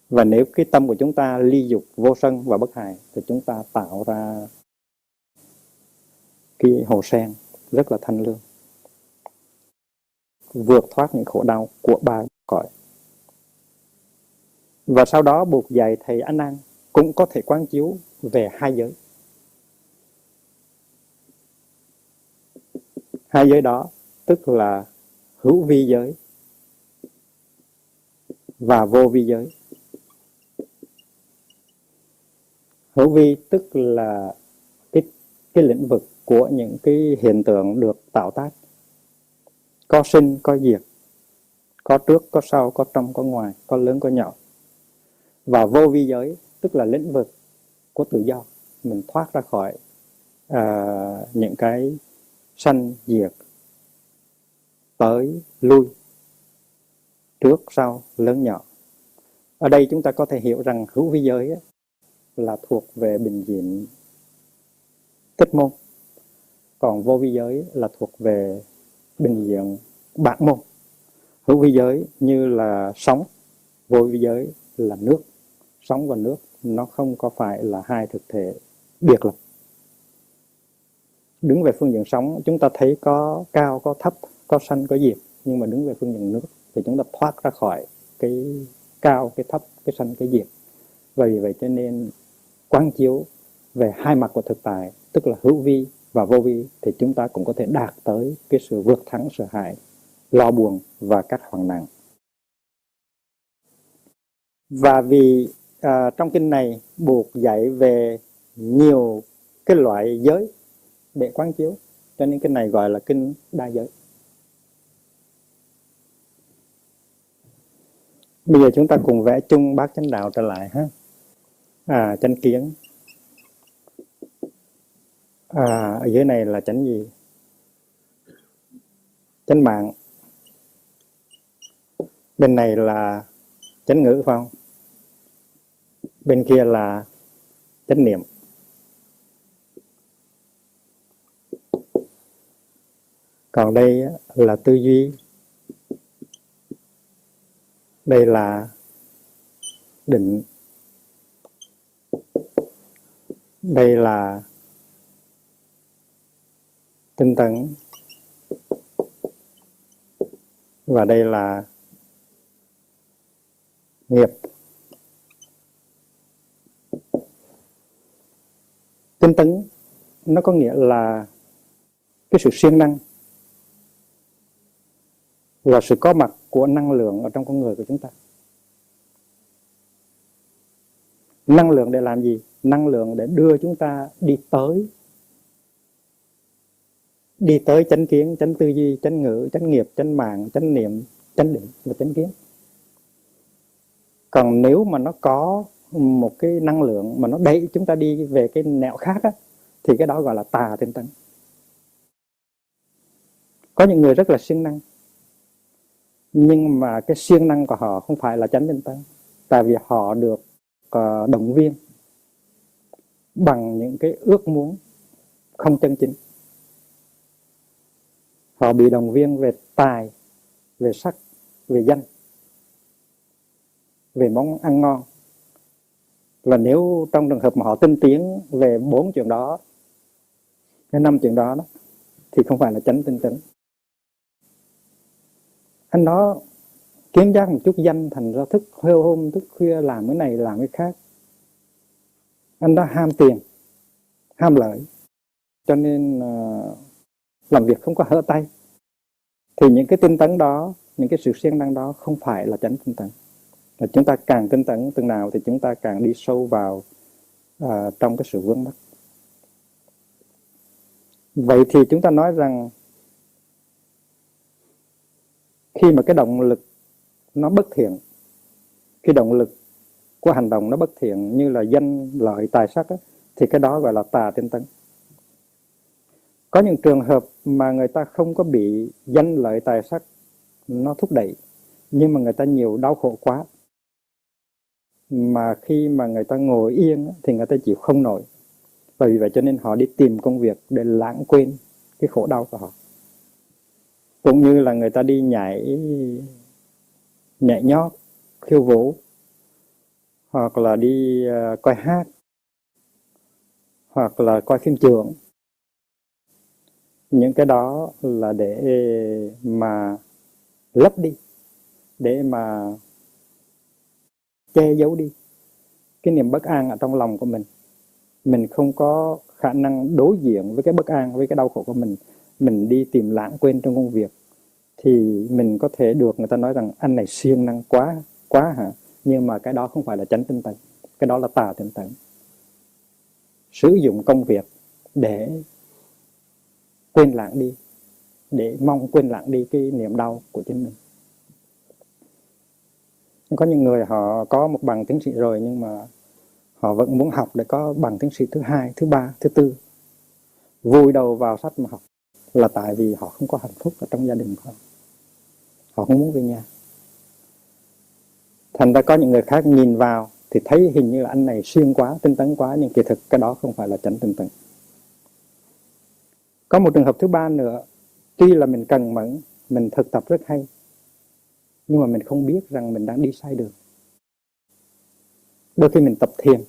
Speaker 1: Và nếu cái tâm của chúng ta ly dục, vô sân và bất hại, thì chúng ta tạo ra cái hồ sen rất là thanh lương, vượt thoát những khổ đau của ba cõi. Và sau đó buộc dạy thầy A Nan cũng có thể quán chiếu về hai giới. Hai giới đó tức là hữu vi giới và vô vi giới. Hữu vi tức là cái lĩnh vực của những cái hiện tượng được tạo tác, có sinh, có diệt, có trước, có sau, có trong, có ngoài, có lớn, có nhỏ. Và vô vi giới tức là lĩnh vực của tự do, mình thoát ra khỏi những cái sanh, diệt, tới, lui, trước, sau, lớn, nhỏ. Ở đây chúng ta có thể hiểu rằng hữu vi giới là thuộc về bình diện tích môn, còn vô vi giới là thuộc về bình diện bản môn. Hữu vi giới như là sóng, vô vi giới là nước. Sóng và nước nó không có phải là hai thực thể biệt lập. Đứng về phương diện sóng, chúng ta thấy có cao, có thấp, có sanh, có diệt. Nhưng mà đứng về phương diện nước thì chúng ta thoát ra khỏi cái cao, cái thấp, cái sanh, cái diệt. Và vì vậy cho nên quán chiếu về hai mặt của thực tại, tức là hữu vi và vô vi, thì chúng ta cũng có thể đạt tới cái sự vượt thắng sợ hãi, lo buồn và các hoạn nạn. Và vì trong kinh này buộc dạy về nhiều cái loại giới để quán chiếu, cho nên kinh này gọi là kinh đa giới. Bây giờ chúng ta cùng vẽ chung bát chánh đạo trở lại ha. Chánh kiến. Ở dưới này là chánh gì? Chánh mạng. Bên này là chánh ngữ phải không? Bên kia là chánh niệm. Còn đây là tư duy. Đây là định. Đây là tinh tấn. Và đây là nghiệp. Tinh tấn nó có nghĩa là cái sự siêng năng, là sự có mặt của năng lượng ở trong con người của chúng ta. Năng lượng để làm gì? Năng lượng để đưa chúng ta đi tới chánh kiến, chánh tư duy, chánh ngữ, chánh nghiệp, chánh mạng, chánh niệm, chánh định và chánh kiến. Còn nếu mà nó có một cái năng lượng mà nó đẩy chúng ta đi về cái nẻo khác á, thì cái đó gọi là tà tinh tấn. Có những người rất là siêng năng, nhưng mà cái siêng năng của họ không phải là chánh tinh tấn, tại vì họ được động viên bằng những cái ước muốn không chân chính. Họ bị động viên về tài, về sắc, về danh, về món ăn ngon. Và nếu trong trường hợp mà họ tinh tiến về 4 chuyện đó, cái 5 chuyện đó thì không phải là chánh tinh tấn. Anh đó kiếm giác một chút danh, thành ra thức hôm thức khuya làm cái này làm cái khác. Anh đó ham tiền, ham lợi, cho nên làm việc không có hở tay. Thì những cái tinh tấn đó, những cái sự siêng năng đó không phải là chánh tinh tấn. Và chúng ta càng tinh tấn từng nào thì chúng ta càng đi sâu vào trong cái sự vướng mắc. Vậy thì chúng ta nói rằng khi mà cái động lực nó bất thiện, khi động lực của hành động nó bất thiện như là danh lợi tài sắc á, thì cái đó gọi là tà tinh tấn. Có những trường hợp mà người ta không có bị danh lợi tài sắc nó thúc đẩy, nhưng mà người ta nhiều đau khổ quá, mà khi mà người ta ngồi yên thì người ta chịu không nổi. Và vì vậy cho nên họ đi tìm công việc để lãng quên cái khổ đau của họ. Cũng như là người ta đi nhảy nhót, khiêu vũ, hoặc là đi coi hát, hoặc là coi phim chưởng. Những cái đó là để mà lấp đi, để mà che giấu đi cái niềm bất an ở trong lòng của mình. Mình không có khả năng đối diện với cái bất an, với cái đau khổ của mình. Mình đi tìm lãng quên trong công việc thì mình có thể được người ta nói rằng anh này siêng năng quá hả? Nhưng mà cái đó không phải là chánh tinh tấn, cái đó là tà tinh tấn. Sử dụng công việc để quên lãng đi, để mong quên lãng đi cái niềm đau của chính mình. Có những người họ có một bằng tiến sĩ rồi, nhưng mà họ vẫn muốn học để có bằng tiến sĩ thứ hai, thứ ba, thứ tư. Vùi đầu vào sách mà học, là tại vì họ không có hạnh phúc ở trong gia đình của họ. Họ không muốn về nhà. Thành ra có những người khác nhìn vào thì thấy hình như là anh này siêng quá, tinh tấn quá, nhưng kỳ thực cái đó không phải là chánh tinh tấn. Có một trường hợp thứ ba nữa, tuy là mình cần mẫn, mình thực tập rất hay, nhưng mà mình không biết rằng mình đang đi sai đường. Đôi khi mình tập thiền,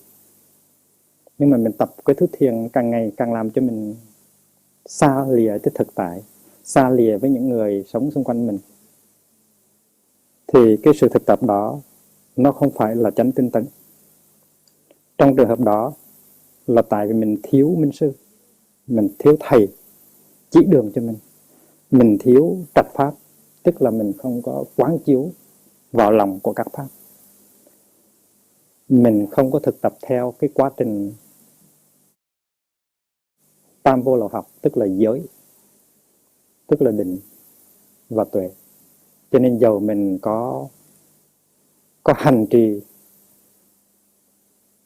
Speaker 1: nhưng mà mình tập cái thứ thiền càng ngày càng làm cho mình xa lìa cái thực tại, xa lìa với những người sống xung quanh mình. Thì cái sự thực tập đó nó không phải là chánh tinh tấn. Trong trường hợp đó là tại vì mình thiếu minh sư, mình thiếu thầy chỉ đường cho mình thiếu trạch pháp, tức là mình không có quán chiếu vào lòng của các pháp. Mình không có thực tập theo cái quá trình tam vô lậu học, tức là giới, tức là định và tuệ. Cho nên dầu mình có hành trì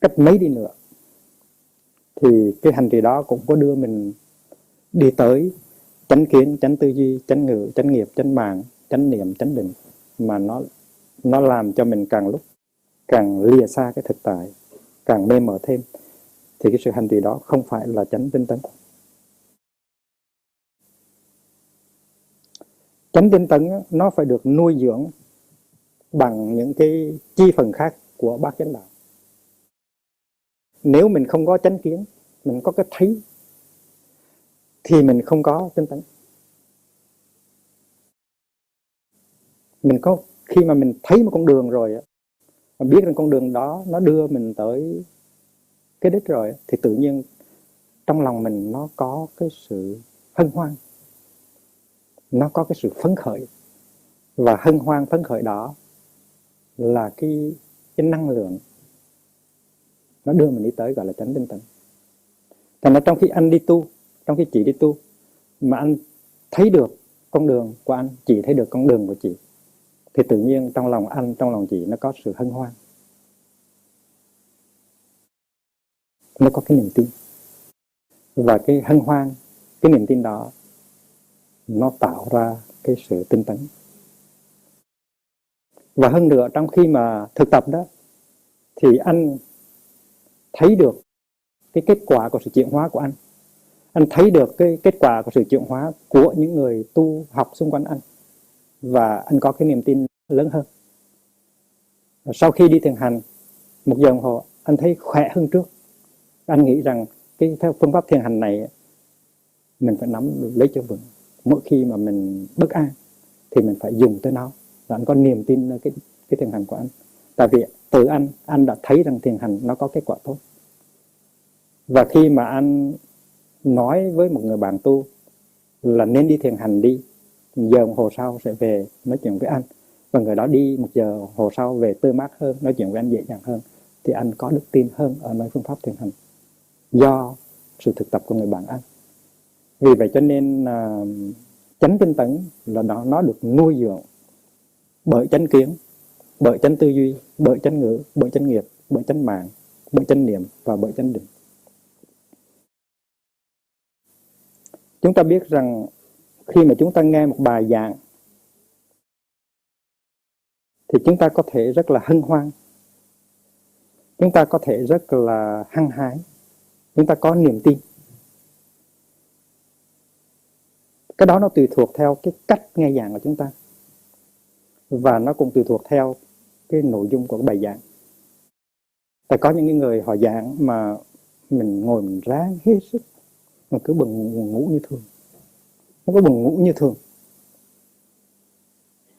Speaker 1: cách mấy đi nữa thì cái hành trì đó cũng có đưa mình đi tới chánh kiến, chánh tư duy, chánh ngữ, chánh nghiệp, chánh mạng, chánh niệm, chánh định, mà nó làm cho mình càng lúc càng lìa xa cái thực tại, càng mê mờ thêm. Thì cái sự hành trì đó không phải là chánh tinh tấn. Chánh tinh tấn nó phải được nuôi dưỡng bằng những cái chi phần khác của bát chánh đạo. Nếu mình không có chánh kiến, mình có cái thấy, thì mình không có tinh tấn. Khi mà mình thấy một con đường rồi, mình biết rằng con đường đó nó đưa mình tới cái đích rồi, thì tự nhiên trong lòng mình nó có cái sự hân hoan, nó có cái sự phấn khởi. Và hân hoan phấn khởi đó là cái năng lượng nó đưa mình đi tới, gọi là chánh tinh tấn. Thành ra trong khi anh đi tu, trong khi chị đi tu, mà anh thấy được con đường của anh, chị thấy được con đường của chị, thì tự nhiên trong lòng anh, trong lòng chị nó có sự hân hoan, nó có cái niềm tin. Và cái hân hoan, cái niềm tin đó nó tạo ra cái sự tinh tấn. Và hơn nữa, trong khi mà thực tập đó, thì anh thấy được cái kết quả của sự chuyển hóa của anh. Anh thấy được cái kết quả của sự chuyển hóa của những người tu học xung quanh anh. Và anh có cái niềm tin lớn hơn. Sau khi đi thiền hành 1 giờ đồng hồ, anh thấy khỏe hơn trước. Anh nghĩ rằng theo phương pháp thiền hành này, mình phải nắm lấy cho vững. Mỗi khi mà mình bất an, thì mình phải dùng tới nó, và anh có niềm tin ở cái thiền hành của anh. Tại vì từ anh đã thấy rằng thiền hành nó có kết quả tốt. Và khi mà anh nói với một người bạn tu là nên đi thiền hành đi, 1 giờ đồng hồ sau sẽ về nói chuyện với anh, và người đó đi 1 giờ đồng hồ sau về tươi mát hơn, nói chuyện với anh dễ dàng hơn, thì anh có đức tin hơn ở nơi phương pháp thiền hành do sự thực tập của người bạn anh. Vì vậy cho nên chánh tinh tấn là nó được nuôi dưỡng bởi chánh kiến, bởi chánh tư duy, bởi chánh ngữ, bởi chánh nghiệp, bởi chánh mạng, bởi chánh niệm và bởi chánh định. Chúng ta biết rằng khi mà chúng ta nghe một bài giảng thì chúng ta có thể rất là hân hoan, chúng ta có thể rất là hăng hái, chúng ta có niềm tin. Cái đó nó tùy thuộc theo cái cách nghe giảng của chúng ta, và nó cũng tùy thuộc theo cái nội dung của cái bài giảng. Tại có những người họ giảng mà mình ngồi mình ráng hết sức, mình cứ buồn ngủ như thường, nó có buồn ngủ như thường.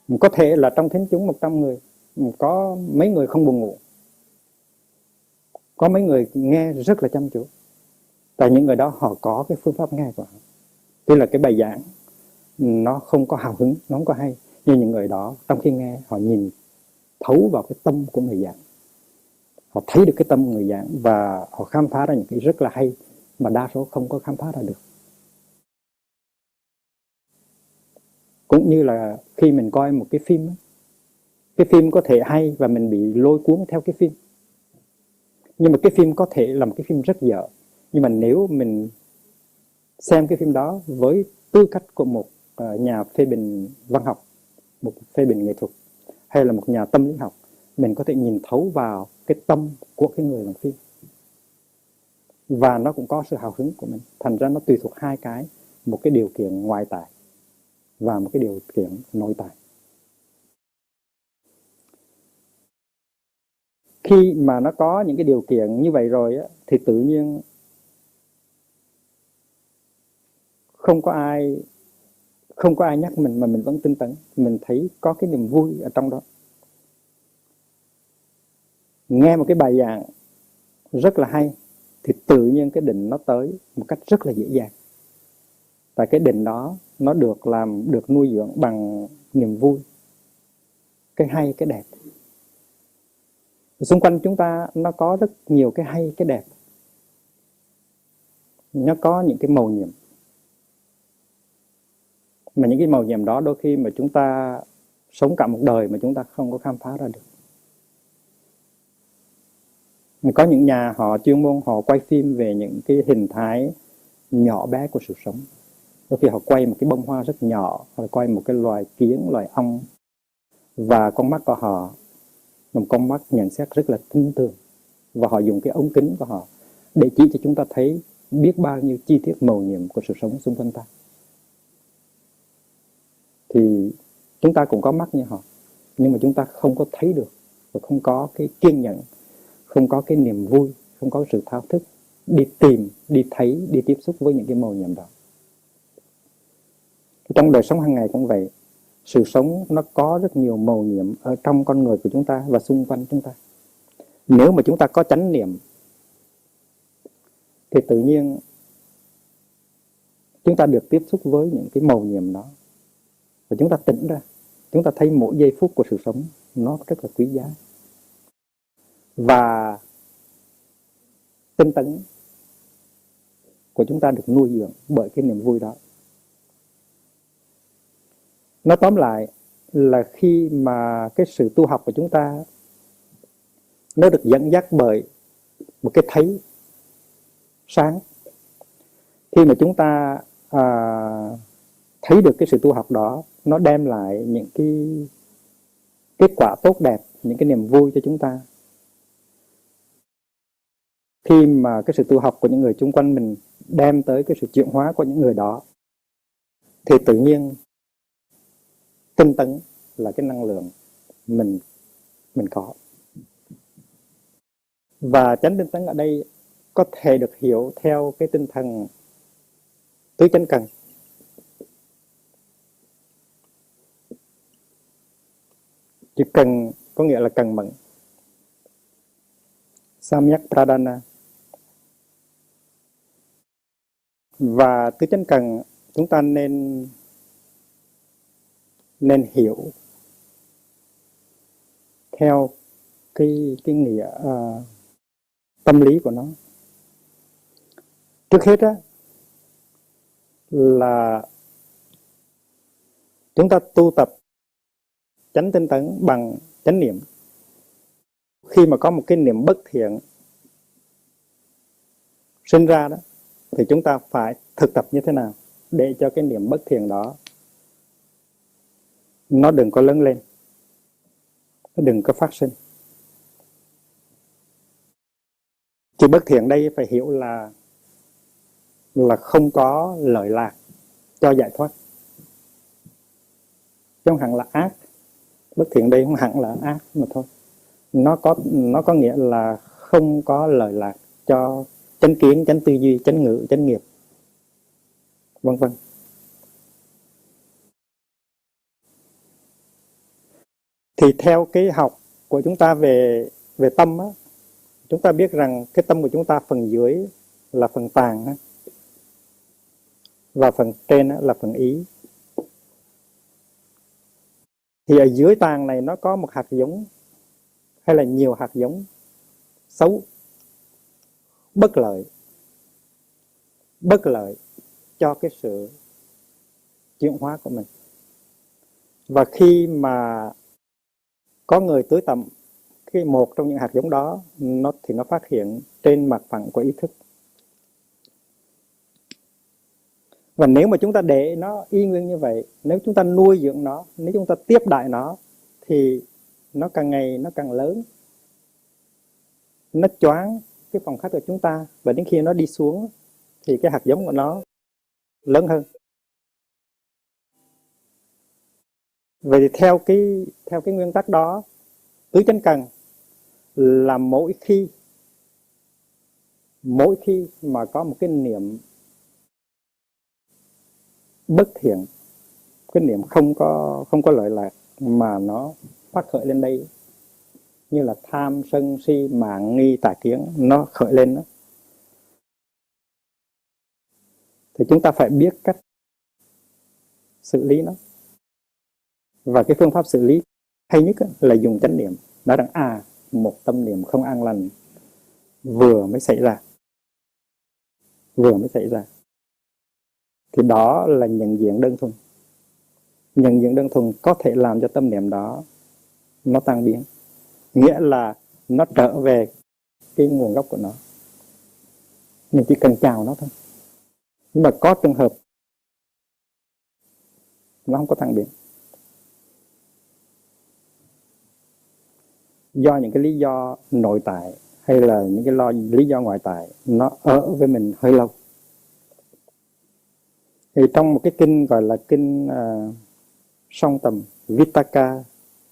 Speaker 1: Mình có thể là trong thính chúng 100 người, có mấy người không buồn ngủ, có mấy người nghe rất là chăm chú. Tại những người đó họ có cái phương pháp nghe của họ. Tức là cái bài giảng nó không có hào hứng, nó không có hay, nhưng những người đó trong khi nghe họ nhìn thấu vào cái tâm của người giảng, họ thấy được cái tâm người giảng và họ khám phá ra những cái rất là hay mà đa số không có khám phá ra được. Cũng như là khi mình coi một cái phim có thể hay và mình bị lôi cuốn theo cái phim, nhưng mà cái phim có thể là một cái phim rất dở, nhưng mà nếu mình xem cái phim đó với tư cách của một nhà phê bình văn học, một phê bình nghệ thuật, hay là một nhà tâm lý học, mình có thể nhìn thấu vào cái tâm của cái người làm phim, và nó cũng có sự hào hứng của mình. Thành ra nó tùy thuộc hai cái, một cái điều kiện ngoại tại và một cái điều kiện nội tại. Khi mà nó có những cái điều kiện như vậy rồi á, thì tự nhiên không có ai nhắc mình mà mình vẫn tinh tấn, mình thấy có cái niềm vui ở trong đó. Nghe một cái bài giảng rất là hay thì tự nhiên cái định nó tới một cách rất là dễ dàng. Tại cái định đó nó được nuôi dưỡng bằng niềm vui, cái hay, cái đẹp. Xung quanh chúng ta nó có rất nhiều cái hay, cái đẹp. Nó có những cái mầu nhiệm, mà những cái mầu nhiệm đó đôi khi mà chúng ta sống cả một đời mà chúng ta không có khám phá ra được. Có những nhà họ chuyên môn họ quay phim về những cái hình thái nhỏ bé của sự sống. Đôi khi họ quay một cái bông hoa rất nhỏ, hoặc là quay một cái loài kiến, loài ong, và con mắt của họ một con mắt nhận xét rất là tinh tường, và họ dùng cái ống kính của họ để chỉ cho chúng ta thấy biết bao nhiêu chi tiết mầu nhiệm của sự sống xung quanh ta. Thì chúng ta cũng có mắt như họ, nhưng mà chúng ta không có thấy được, và không có cái kiên nhẫn, không có cái niềm vui, không có sự thao thức đi tìm, đi thấy, đi tiếp xúc với những cái mầu nhiệm đó. Trong đời sống hàng ngày cũng vậy, sự sống nó có rất nhiều mầu nhiệm ở trong con người của chúng ta và xung quanh chúng ta. Nếu mà chúng ta có chánh niệm thì tự nhiên chúng ta được tiếp xúc với những cái mầu nhiệm đó, và chúng ta tỉnh ra, chúng ta thấy mỗi giây phút của sự sống nó rất là quý giá. Và tinh tấn của chúng ta được nuôi dưỡng bởi cái niềm vui đó. Nói tóm lại là khi mà cái sự tu học của chúng ta nó được dẫn dắt bởi một cái thấy sáng, khi mà chúng ta thấy được cái sự tu học đó, nó đem lại những cái kết quả tốt đẹp, những cái niềm vui cho chúng ta. Khi mà cái sự tu học của những người xung quanh mình đem tới cái sự chuyển hóa của những người đó, thì tự nhiên tinh tấn là cái năng lượng mình có. Và chánh tinh tấn ở đây có thể được hiểu theo cái tinh thần tứ chánh cần. Chữ cần có nghĩa là cần mẫn. Samyak Pradana. Và tứ chánh cần chúng ta nên hiểu theo cái nghĩa tâm lý của nó. Trước hết á, là chúng ta tu tập chánh tinh tấn bằng chánh niệm. Khi mà có một cái niệm bất thiện sinh ra đó, thì chúng ta phải thực tập như thế nào để cho cái niệm bất thiện đó nó đừng có lớn lên, nó đừng có phát sinh. Chữ bất thiện đây phải hiểu là không có lợi lạc cho giải thoát, chứ không hẳn là ác. Bất thiện đây không hẳn là ác mà thôi. Nó có nghĩa là không có lợi lạc cho chánh kiến, chánh tư duy, chánh ngữ, chánh nghiệp, vân vân. Thì theo cái học của chúng ta về tâm á, chúng ta biết rằng cái tâm của chúng ta phần dưới là phần tàng á, và phần trên là phần ý. Thì ở dưới tàng này nó có một hạt giống hay là nhiều hạt giống xấu, bất lợi cho cái sự chuyển hóa của mình. Và khi mà có người tưới tầm cái một trong những hạt giống đó, thì nó phát hiện trên mặt phẳng của ý thức. Và nếu mà chúng ta để nó y nguyên như vậy, nếu chúng ta nuôi dưỡng nó, nếu chúng ta tiếp đại nó, thì nó càng ngày nó càng lớn, nó choáng cái phòng khách của chúng ta, và đến khi nó đi xuống thì cái hạt giống của nó lớn hơn. Vậy thì theo cái nguyên tắc đó, tứ chánh cần là mỗi khi mà có một cái niệm bất thiện, cái niệm không có lợi lạc mà nó phát khởi lên đây, như là tham, sân, si, mạn, nghi, tà kiến, nó khởi lên đó, thì chúng ta phải biết cách xử lý nó. Và cái phương pháp xử lý hay nhất là dùng chánh niệm. Nói rằng một tâm niệm không an lành vừa mới xảy ra, thì đó là nhận diện đơn thuần. Nhận diện đơn thuần có thể làm cho tâm niệm đó nó tan biến, nghĩa là nó trở về cái nguồn gốc của nó. Mình chỉ cần chào nó thôi. Nhưng mà có trường hợp nó không có tan biến, do những cái lý do nội tại hay là những cái lý do ngoại tại, nó ở với mình hơi lâu. Thì trong một cái kinh gọi là kinh song tầm Vittaka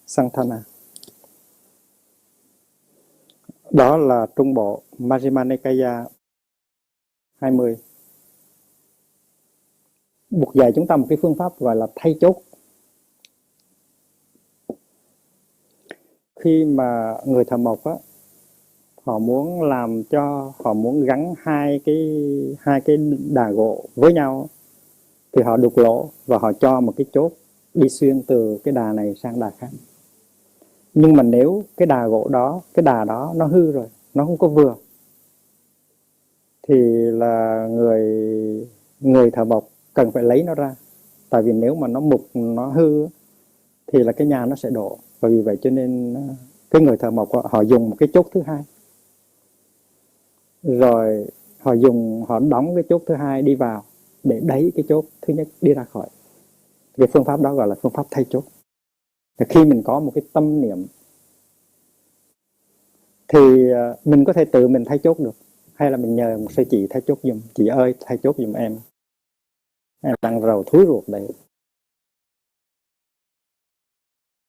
Speaker 1: Santhana, đó là trung bộ Majjhima Nikaya 20, buộc dạy chúng ta một cái phương pháp gọi là thay chốt. Khi mà người thợ mộc á, họ muốn gắn hai cái đà gỗ với nhau, thì họ đục lỗ và họ cho một cái chốt đi xuyên từ cái đà này sang đà khác. Nhưng mà nếu cái đà gỗ đó, cái đà đó nó hư rồi, nó không có vừa, thì là người thợ mộc cần phải lấy nó ra. Tại vì nếu mà nó mục, nó hư thì là cái nhà nó sẽ đổ. Và vì vậy cho nên cái người thợ mộc họ dùng một cái chốt thứ hai, rồi họ đóng cái chốt thứ hai đi vào để đẩy cái chốt thứ nhất đi ra khỏi. Cái phương pháp đó gọi là phương pháp thay chốt. Thì khi mình có một cái tâm niệm thì mình có thể tự mình thay chốt được, hay là mình nhờ một sư chị thay chốt giùm. Chị ơi, thay chốt giùm em đang rầu thúi ruột đây.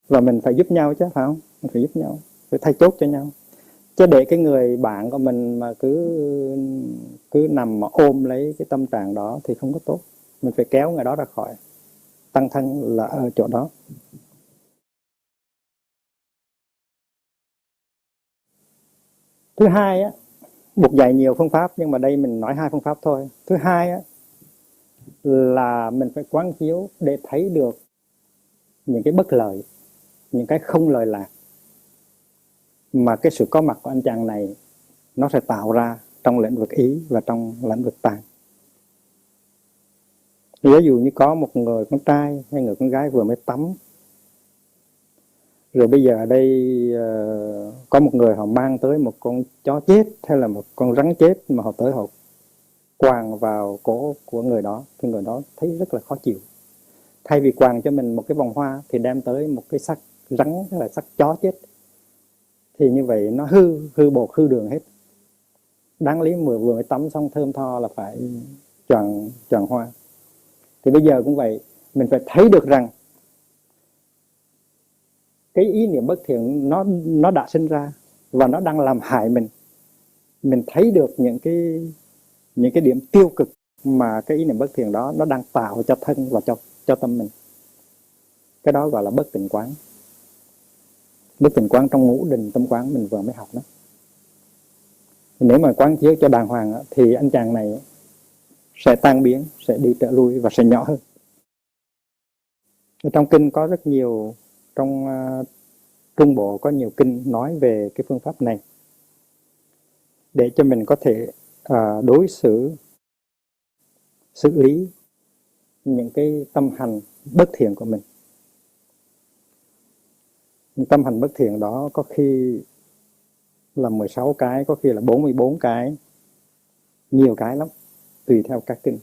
Speaker 1: Và mình phải giúp nhau chứ, phải không? Mình phải giúp nhau, phải thay chốt cho nhau. Chứ để cái người bạn của mình mà cứ nằm mà ôm lấy cái tâm trạng đó thì không có tốt. Mình phải kéo người đó ra khỏi. Tăng thân là ở chỗ đó. Thứ hai á, Bụt dạy nhiều phương pháp nhưng mà đây mình nói 2 phương pháp thôi. Thứ hai á, là mình phải quán chiếu để thấy được những cái bất lợi, những cái không lợi lạc mà cái sự có mặt của anh chàng này nó sẽ tạo ra trong lĩnh vực ý và trong lĩnh vực tạng. Ví dụ như có một người con trai hay người con gái vừa mới tắm, rồi bây giờ ở đây có một người họ mang tới một con chó chết hay là một con rắn chết mà họ tới họ quàng vào cổ của người đó, thì người đó thấy rất là khó chịu. Thay vì quàng cho mình một cái vòng hoa thì đem tới một cái xác rắn hay là xác chó chết, thì như vậy nó hư bột hư đường hết. Đáng lý vừa mới tắm xong thơm tho là phải choàng hoa. Thì bây giờ cũng vậy, mình phải thấy được rằng cái ý niệm bất thiện nó đã sinh ra và nó đang làm hại mình. Mình thấy được những cái điểm tiêu cực mà cái ý niệm bất thiện đó nó đang tạo cho thân và cho tâm mình. Cái đó gọi là bất tịnh quán. Bất tịnh quán trong ngũ đình tâm quán mình vừa mới học đó. Nếu mà quán chiếu cho đàng hoàng thì anh chàng này sẽ tan biến, sẽ đi trở lui và sẽ nhỏ hơn. Trong kinh có rất nhiều, trong Trung Bộ có nhiều kinh nói về cái phương pháp này để cho mình có thể đối xử, xử lý những cái tâm hành bất thiện của mình. Những tâm hành bất thiện đó có khi là 16 cái, có khi là 44 cái, nhiều cái lắm, tùy theo các kinh.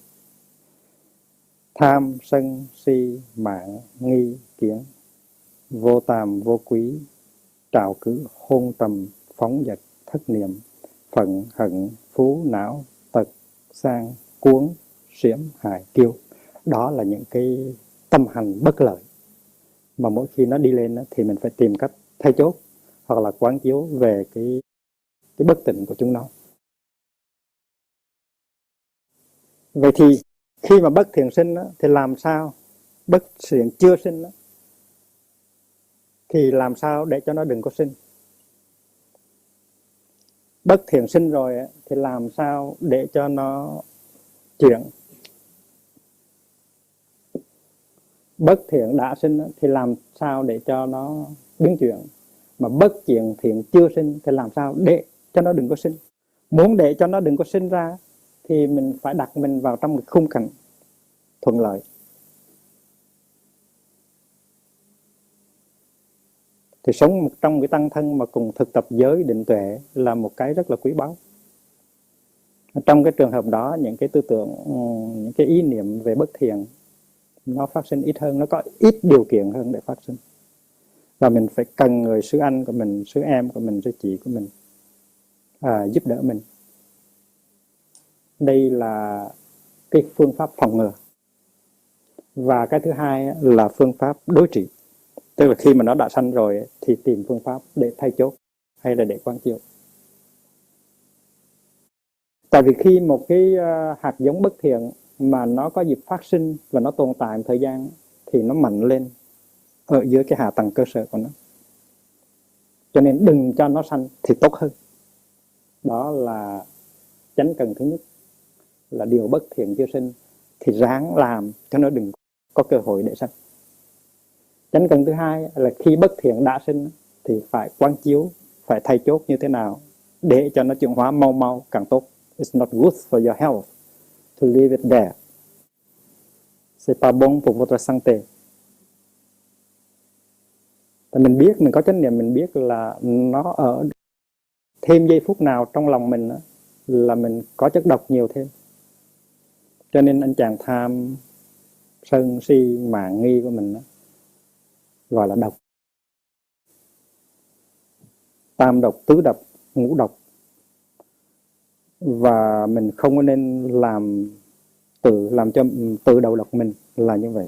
Speaker 1: Tham, sân, si, mạn, nghi, kiến, vô tàm, vô quý, trạo cử, hôn trầm, phóng dật, thất niệm, phận, hận, phú, não, tật, sang, cuốn, xiểm, hại, kiêu. Đó là những cái tâm hành bất lợi mà mỗi khi nó đi lên thì mình phải tìm cách thay chốt hoặc là quán chiếu về cái bất tịnh của chúng nó. Vậy thì khi mà bất thiện sinh thì làm sao, bất thiện chưa sinh thì làm sao để cho nó đừng có sinh. Bất thiện sinh rồi thì làm sao để cho nó chuyển. Bất thiện đã sinh thì làm sao để cho nó biến chuyển. Mà bất thiện chưa sinh thì làm sao để cho nó đừng có sinh. Muốn để cho nó đừng có sinh ra thì mình phải đặt mình vào trong một khung cảnh thuận lợi. Thì sống trong cái tăng thân mà cùng thực tập giới định tuệ là một cái rất là quý báu. Trong cái trường hợp đó, những cái tư tưởng, những cái ý niệm về bất thiện nó phát sinh ít hơn, nó có ít điều kiện hơn để phát sinh. Và mình phải cần người sư anh của mình, sư em của mình, sư chị của mình giúp đỡ mình. Đây là cái phương pháp phòng ngừa. Và cái thứ hai là phương pháp đối trị. Tức là khi mà nó đã sanh rồi thì tìm phương pháp để thay chốt hay là để quán chiếu. Tại vì khi một cái hạt giống bất thiện mà nó có dịp phát sinh và nó tồn tại một thời gian thì nó mạnh lên ở dưới cái hạ tầng cơ sở của nó. Cho nên đừng cho nó sanh thì tốt hơn. Đó là chánh cần thứ nhất, là điều bất thiện chưa sinh thì ráng làm cho nó đừng có cơ hội để sanh. Chánh cần thứ hai là khi bất thiện đã sinh thì phải quán chiếu, phải thay chốt như thế nào để cho nó chuyển hóa mau càng tốt. It's not good for your health to leave it there. C'est pas bon pour votre santé. Tại mình biết, mình có chánh niệm, mình biết là nó ở thêm giây phút nào trong lòng mình là mình có chất độc nhiều thêm. Cho nên anh chàng tham, sân, si, mạn, nghi của mình gọi là độc. Tam độc, tứ độc, ngũ độc. Và mình không có nên làm cho tự đầu độc mình là như vậy.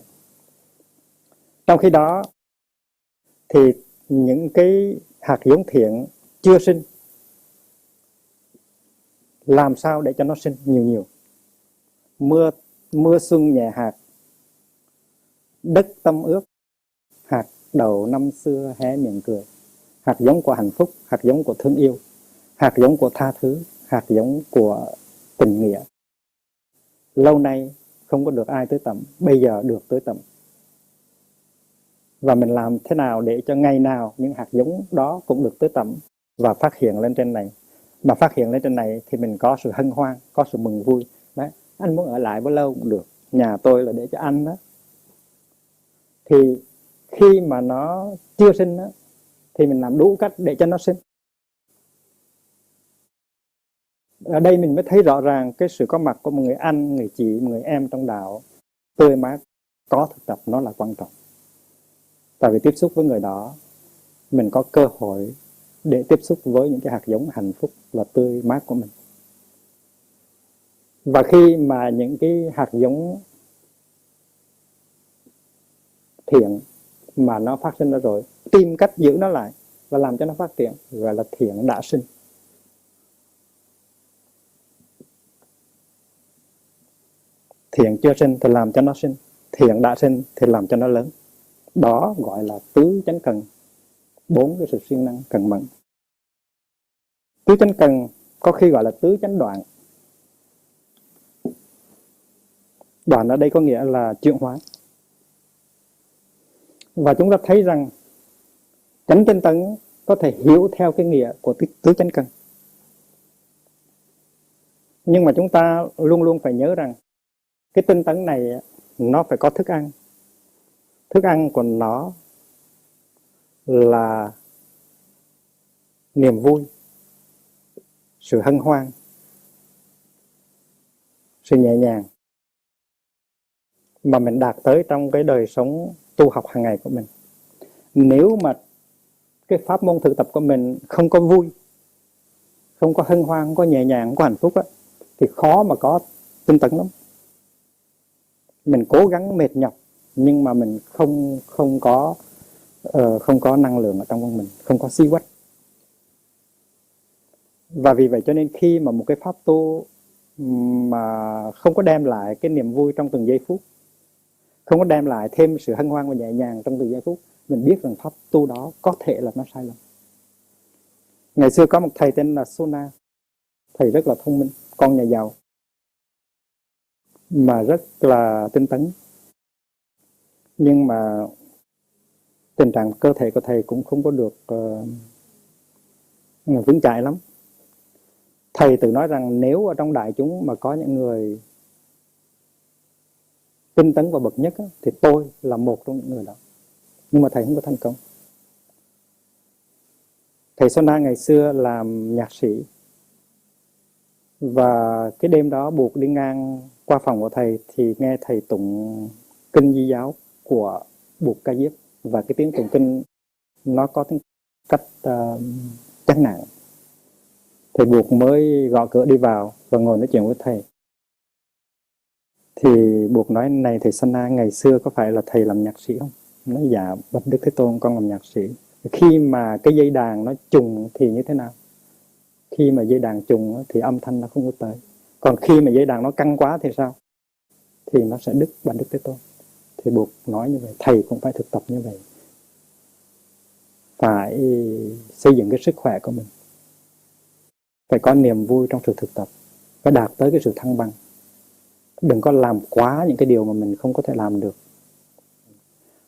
Speaker 1: Trong khi đó thì những cái hạt giống thiện chưa sinh, làm sao để cho nó sinh nhiều. Mưa xuân nhẹ hạt, đất tâm ướt, hạt đậu năm xưa hé miệng cười. Hạt giống của hạnh phúc, hạt giống của thương yêu, hạt giống của tha thứ, hạt giống của tình nghĩa. Lâu nay không có được ai tưới tẩm, bây giờ được tưới tẩm. Và mình làm thế nào để cho ngày nào những hạt giống đó cũng được tưới tẩm và phát hiện lên trên này. Mà phát hiện lên trên này thì mình có sự hân hoan, có sự mừng vui. Đấy, anh muốn ở lại bao lâu cũng được, nhà tôi là để cho anh đó. Thì khi mà nó chưa sinh đó, thì mình làm đủ cách để cho nó sinh. Ở đây mình mới thấy rõ ràng cái sự có mặt của một người anh, người chị, một người em trong đạo tươi mát, có thực tập nó là quan trọng. Tại vì tiếp xúc với người đó, mình có cơ hội để tiếp xúc với những cái hạt giống hạnh phúc và tươi mát của mình. Và khi mà những cái hạt giống thiện mà nó phát sinh ra rồi, tìm cách giữ nó lại và làm cho nó phát triển, gọi là thiện đã sinh. Thiện chưa sinh thì làm cho nó sinh, thiện đã sinh thì làm cho nó lớn. Đó gọi là tứ chánh cần, 4 cái sự siêng năng cần mẫn. Tứ chánh cần có khi gọi là tứ chánh đoạn. Đoạn ở đây có nghĩa là chuyển hóa. Và chúng ta thấy rằng chánh tinh tấn có thể hiểu theo cái nghĩa của tứ chánh cần. Nhưng mà chúng ta luôn luôn phải nhớ rằng cái tinh tấn này nó phải có thức ăn. Thức ăn của nó là niềm vui, sự hân hoan, sự nhẹ nhàng mà mình đạt tới trong cái đời sống tu học hàng ngày của mình. Nếu mà cái pháp môn thực tập của mình không có vui, không có hân hoan, không có nhẹ nhàng, không có hạnh phúc á, thì khó mà có tinh tấn lắm. Mình cố gắng mệt nhọc nhưng mà mình không có năng lượng ở trong mình, không có si quách. Và vì vậy cho nên khi mà một cái pháp tu mà không có đem lại cái niềm vui trong từng giây phút, không có đem lại thêm sự hân hoan và nhẹ nhàng trong từng giây phút, mình biết rằng pháp tu đó có thể là nó sai lầm. Ngày xưa có một thầy tên là Sona, thầy rất là thông minh, con nhà giàu mà rất là tinh tấn, nhưng mà tình trạng cơ thể của thầy cũng không có được vững chãi lắm. Thầy tự nói rằng nếu ở trong đại chúng mà có những người tinh tấn và bậc nhất á, thì tôi là một trong những người đó. Nhưng mà thầy không có thành công. Thầy Sona ngày xưa làm nhạc sĩ, và cái đêm đó buộc đi ngang qua phòng của thầy thì nghe thầy tụng kinh Di giáo của Buộc Ca Diếp, và cái tiếng tụng kinh nó có tính cách chán nản. Thầy Buộc mới gõ cửa đi vào và ngồi nói chuyện với thầy. Thì Buộc nói: này thầy Sona, ngày xưa có phải là thầy làm nhạc sĩ không? Nói: dạ bạch Đức Thế Tôn, con làm nhạc sĩ. Khi mà cái dây đàn nó trùng thì như thế nào? Khi mà dây đàn trùng thì âm thanh nó không có tới. Còn khi mà dây đàn nó căng quá thì sao? Thì nó sẽ đứt, bạch Đức Thế Tôn. Thì Buộc nói như vậy, thầy cũng phải thực tập như vậy. Phải xây dựng cái sức khỏe của mình, phải có niềm vui trong sự thực tập, phải đạt tới cái sự thăng bằng. Đừng có làm quá những cái điều mà mình không có thể làm được.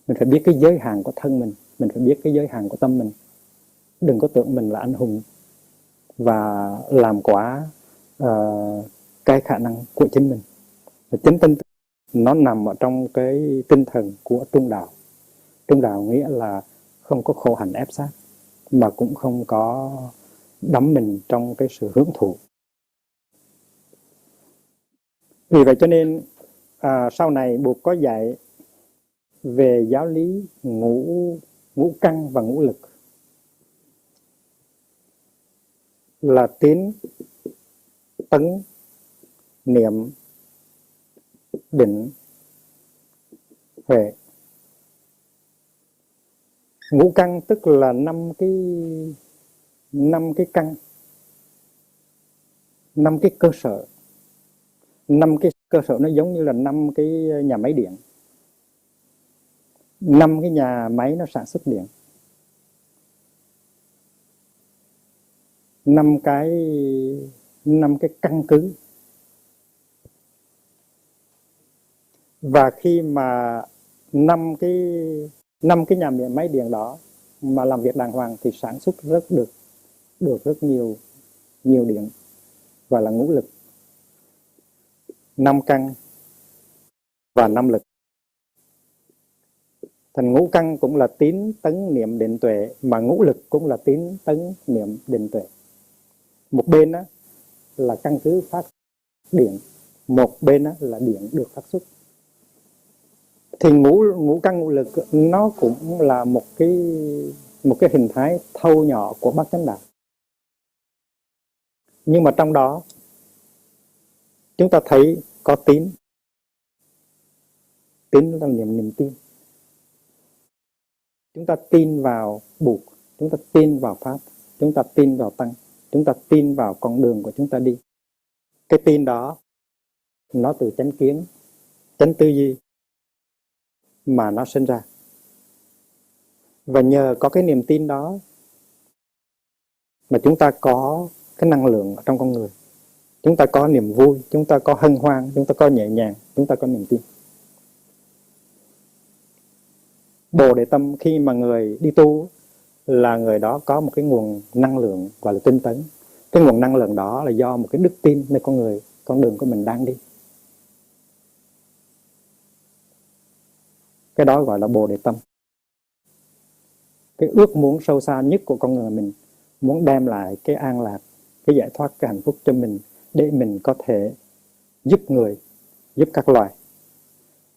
Speaker 1: Mình phải biết cái giới hạn của thân mình phải biết cái giới hạn của tâm mình. Đừng có tưởng mình là anh hùng và làm quá cái khả năng của chính mình. Và chính tinh nó nằm ở trong cái tinh thần của trung đạo. Trung đạo nghĩa là không có khổ hạnh ép sát, mà cũng không có đắm mình trong cái sự hưởng thụ. Vì vậy cho nên sau này Buộc có dạy về giáo lý ngũ căn và ngũ lực, là tín, tấn, niệm, định, huệ. Ngũ căn tức là năm cái căn, 5 cái cơ sở. 5 cái cơ sở nó giống như là 5 cái nhà máy điện, 5 cái nhà máy nó sản xuất điện. năm cái căn cứ. Và khi mà năm cái nhà máy điện đó mà làm việc đàng hoàng thì sản xuất được rất nhiều điện, và là ngũ lực, 5 căn và 5 lực. Thành ngũ căn cũng là tín tấn niệm định tuệ, mà ngũ lực cũng là tín tấn niệm định tuệ. Một bên đó là căn cứ phát điện, một bên đó là điện được phát xuất. Thì ngũ căn ngũ lực nó cũng là một cái hình thái thâu nhỏ của bát chánh đạo. Nhưng mà trong đó chúng ta thấy có tín là niềm tin. Chúng ta tin vào Bụt, chúng ta tin vào Pháp, chúng ta tin vào Tăng, chúng ta tin vào con đường của chúng ta đi. Cái tin đó nó từ chánh kiến, chánh tư duy mà nó sinh ra. Và nhờ có cái niềm tin đó mà chúng ta có cái năng lượng ở trong con người. Chúng ta có niềm vui, chúng ta có hân hoan, chúng ta có nhẹ nhàng, chúng ta có niềm tin. Bồ Đề Tâm khi mà người đi tu là người đó có một cái nguồn năng lượng gọi là tinh tấn. Cái nguồn năng lượng đó là do một cái đức tin nơi con đường của mình đang đi. Cái đó gọi là Bồ Đề Tâm. Cái ước muốn sâu xa nhất của con người mình muốn đem lại cái an lạc, cái giải thoát, cái hạnh phúc cho mình, để mình có thể giúp người, giúp các loài.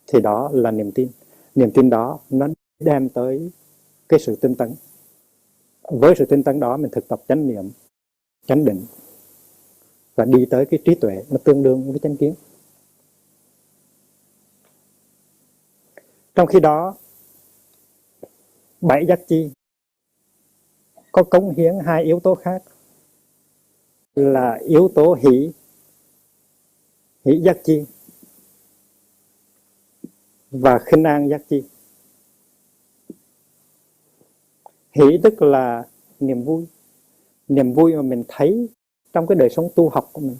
Speaker 1: Thì đó là niềm tin. Niềm tin đó nó đem tới cái sự tinh tấn. Với sự tinh tấn đó mình thực tập chánh niệm, chánh định, và đi tới cái trí tuệ nó tương đương với chánh kiến. Trong khi đó 7 giác chi có cống hiến 2 yếu tố khác, là yếu tố hỷ giác chi và khinh an giác chi. Hỷ tức là niềm vui mà mình thấy trong cái đời sống tu học của mình.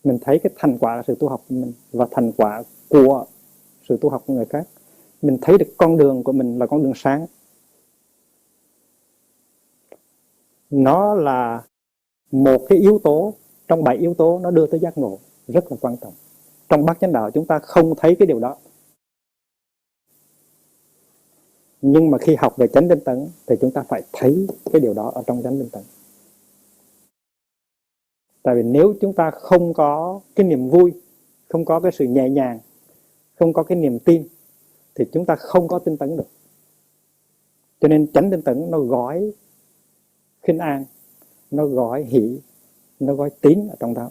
Speaker 1: Mình thấy cái thành quả là sự tu học của mình và thành quả của sự tu học của người khác. Mình thấy được con đường của mình là con đường sáng. Nó là một cái yếu tố trong 7 yếu tố nó đưa tới giác ngộ rất là quan trọng. Trong bát chánh đạo chúng ta không thấy cái điều đó. Nhưng mà khi học về chánh tinh tấn thì chúng ta phải thấy cái điều đó ở trong chánh tinh tấn. Tại vì nếu chúng ta không có cái niềm vui, không có cái sự nhẹ nhàng, không có cái niềm tin, thì chúng ta không có tinh tấn được. Cho nên chánh tinh tấn nó gói khinh an, nó gói hỷ, nó gói tín ở trong đó.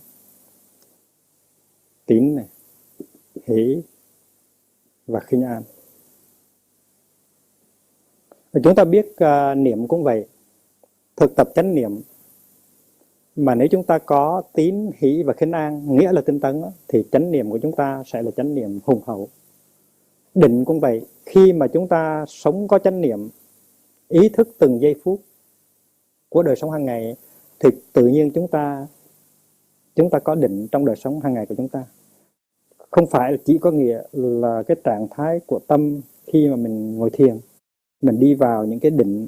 Speaker 1: Tín này, hỷ và khinh an. Và chúng ta biết niệm cũng vậy. Thực tập chánh niệm mà nếu chúng ta có tín, hỷ và khinh an, nghĩa là tinh tấn, thì chánh niệm của chúng ta sẽ là chánh niệm hùng hậu. Định cũng vậy. Khi mà chúng ta sống có chánh niệm, ý thức từng giây phút của đời sống hàng ngày, thì tự nhiên chúng ta có định trong đời sống hàng ngày của chúng ta. Không phải chỉ có nghĩa là cái trạng thái của tâm khi mà mình ngồi thiền, mình đi vào những cái định,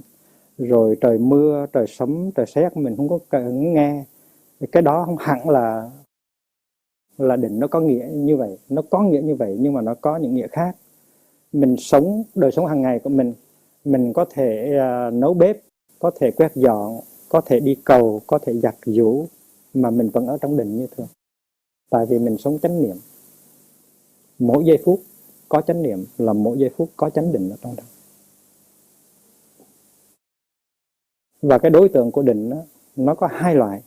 Speaker 1: rồi trời mưa, trời sấm, trời sét mình không có cần nghe. Cái đó không hẳn là định nó có nghĩa như vậy. Nó có nghĩa như vậy nhưng mà nó có những nghĩa khác. Mình sống đời sống hàng ngày của mình có thể nấu bếp, có thể quét dọn, có thể đi cầu, có thể giặt giũ, mà mình vẫn ở trong định như thường. Tại vì mình sống chánh niệm. Mỗi giây phút có chánh niệm là mỗi giây phút có chánh định ở trong đó. Và cái đối tượng của định nó có 2 loại.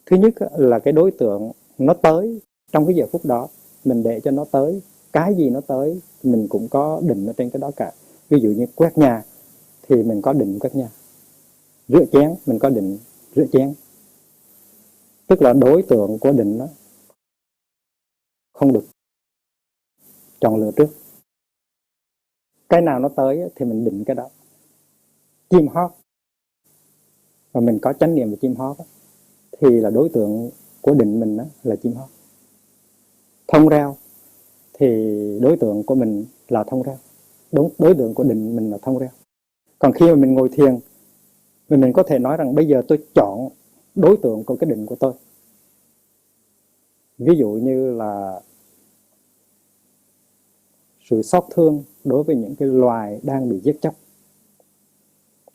Speaker 1: Thứ nhất là cái đối tượng nó tới trong cái giờ phút đó, mình để cho nó tới. Cái gì nó tới mình cũng có định ở trên cái đó cả. Ví dụ như quét nhà thì mình có định quét nhà, rửa chén mình có định rửa chén. Tức là đối tượng của định nó không được chọn lựa trước. Cái nào nó tới thì mình định cái đó. Chim hót và mình có chánh niệm về chim hót thì là đối tượng của định mình là chim hót. Thông reo thì đối tượng của mình là thông reo, đối tượng của định mình là thông reo. Còn khi mà mình ngồi thiền, mình có thể nói rằng bây giờ tôi chọn đối tượng của cái định của tôi. Ví dụ như là sự xót thương đối với những cái loài đang bị giết chóc,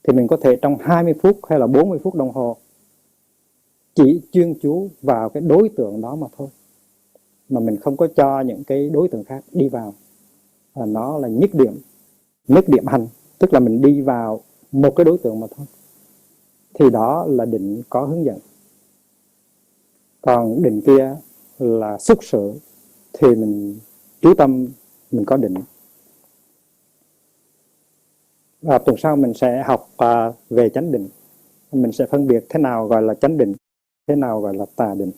Speaker 1: thì mình có thể trong 20 phút hay là 40 phút đồng hồ chỉ chuyên chú vào cái đối tượng đó mà thôi, mà mình không có cho những cái đối tượng khác đi vào. Và nó là nhất điểm hành, tức là mình đi vào một cái đối tượng mà thôi. Thì đó là định có hướng dẫn. Còn định kia là xúc sự thì mình chú tâm, mình có định. Và tuần sau mình sẽ học về chánh định. Mình sẽ phân biệt thế nào gọi là chánh định, thế nào gọi là tà định.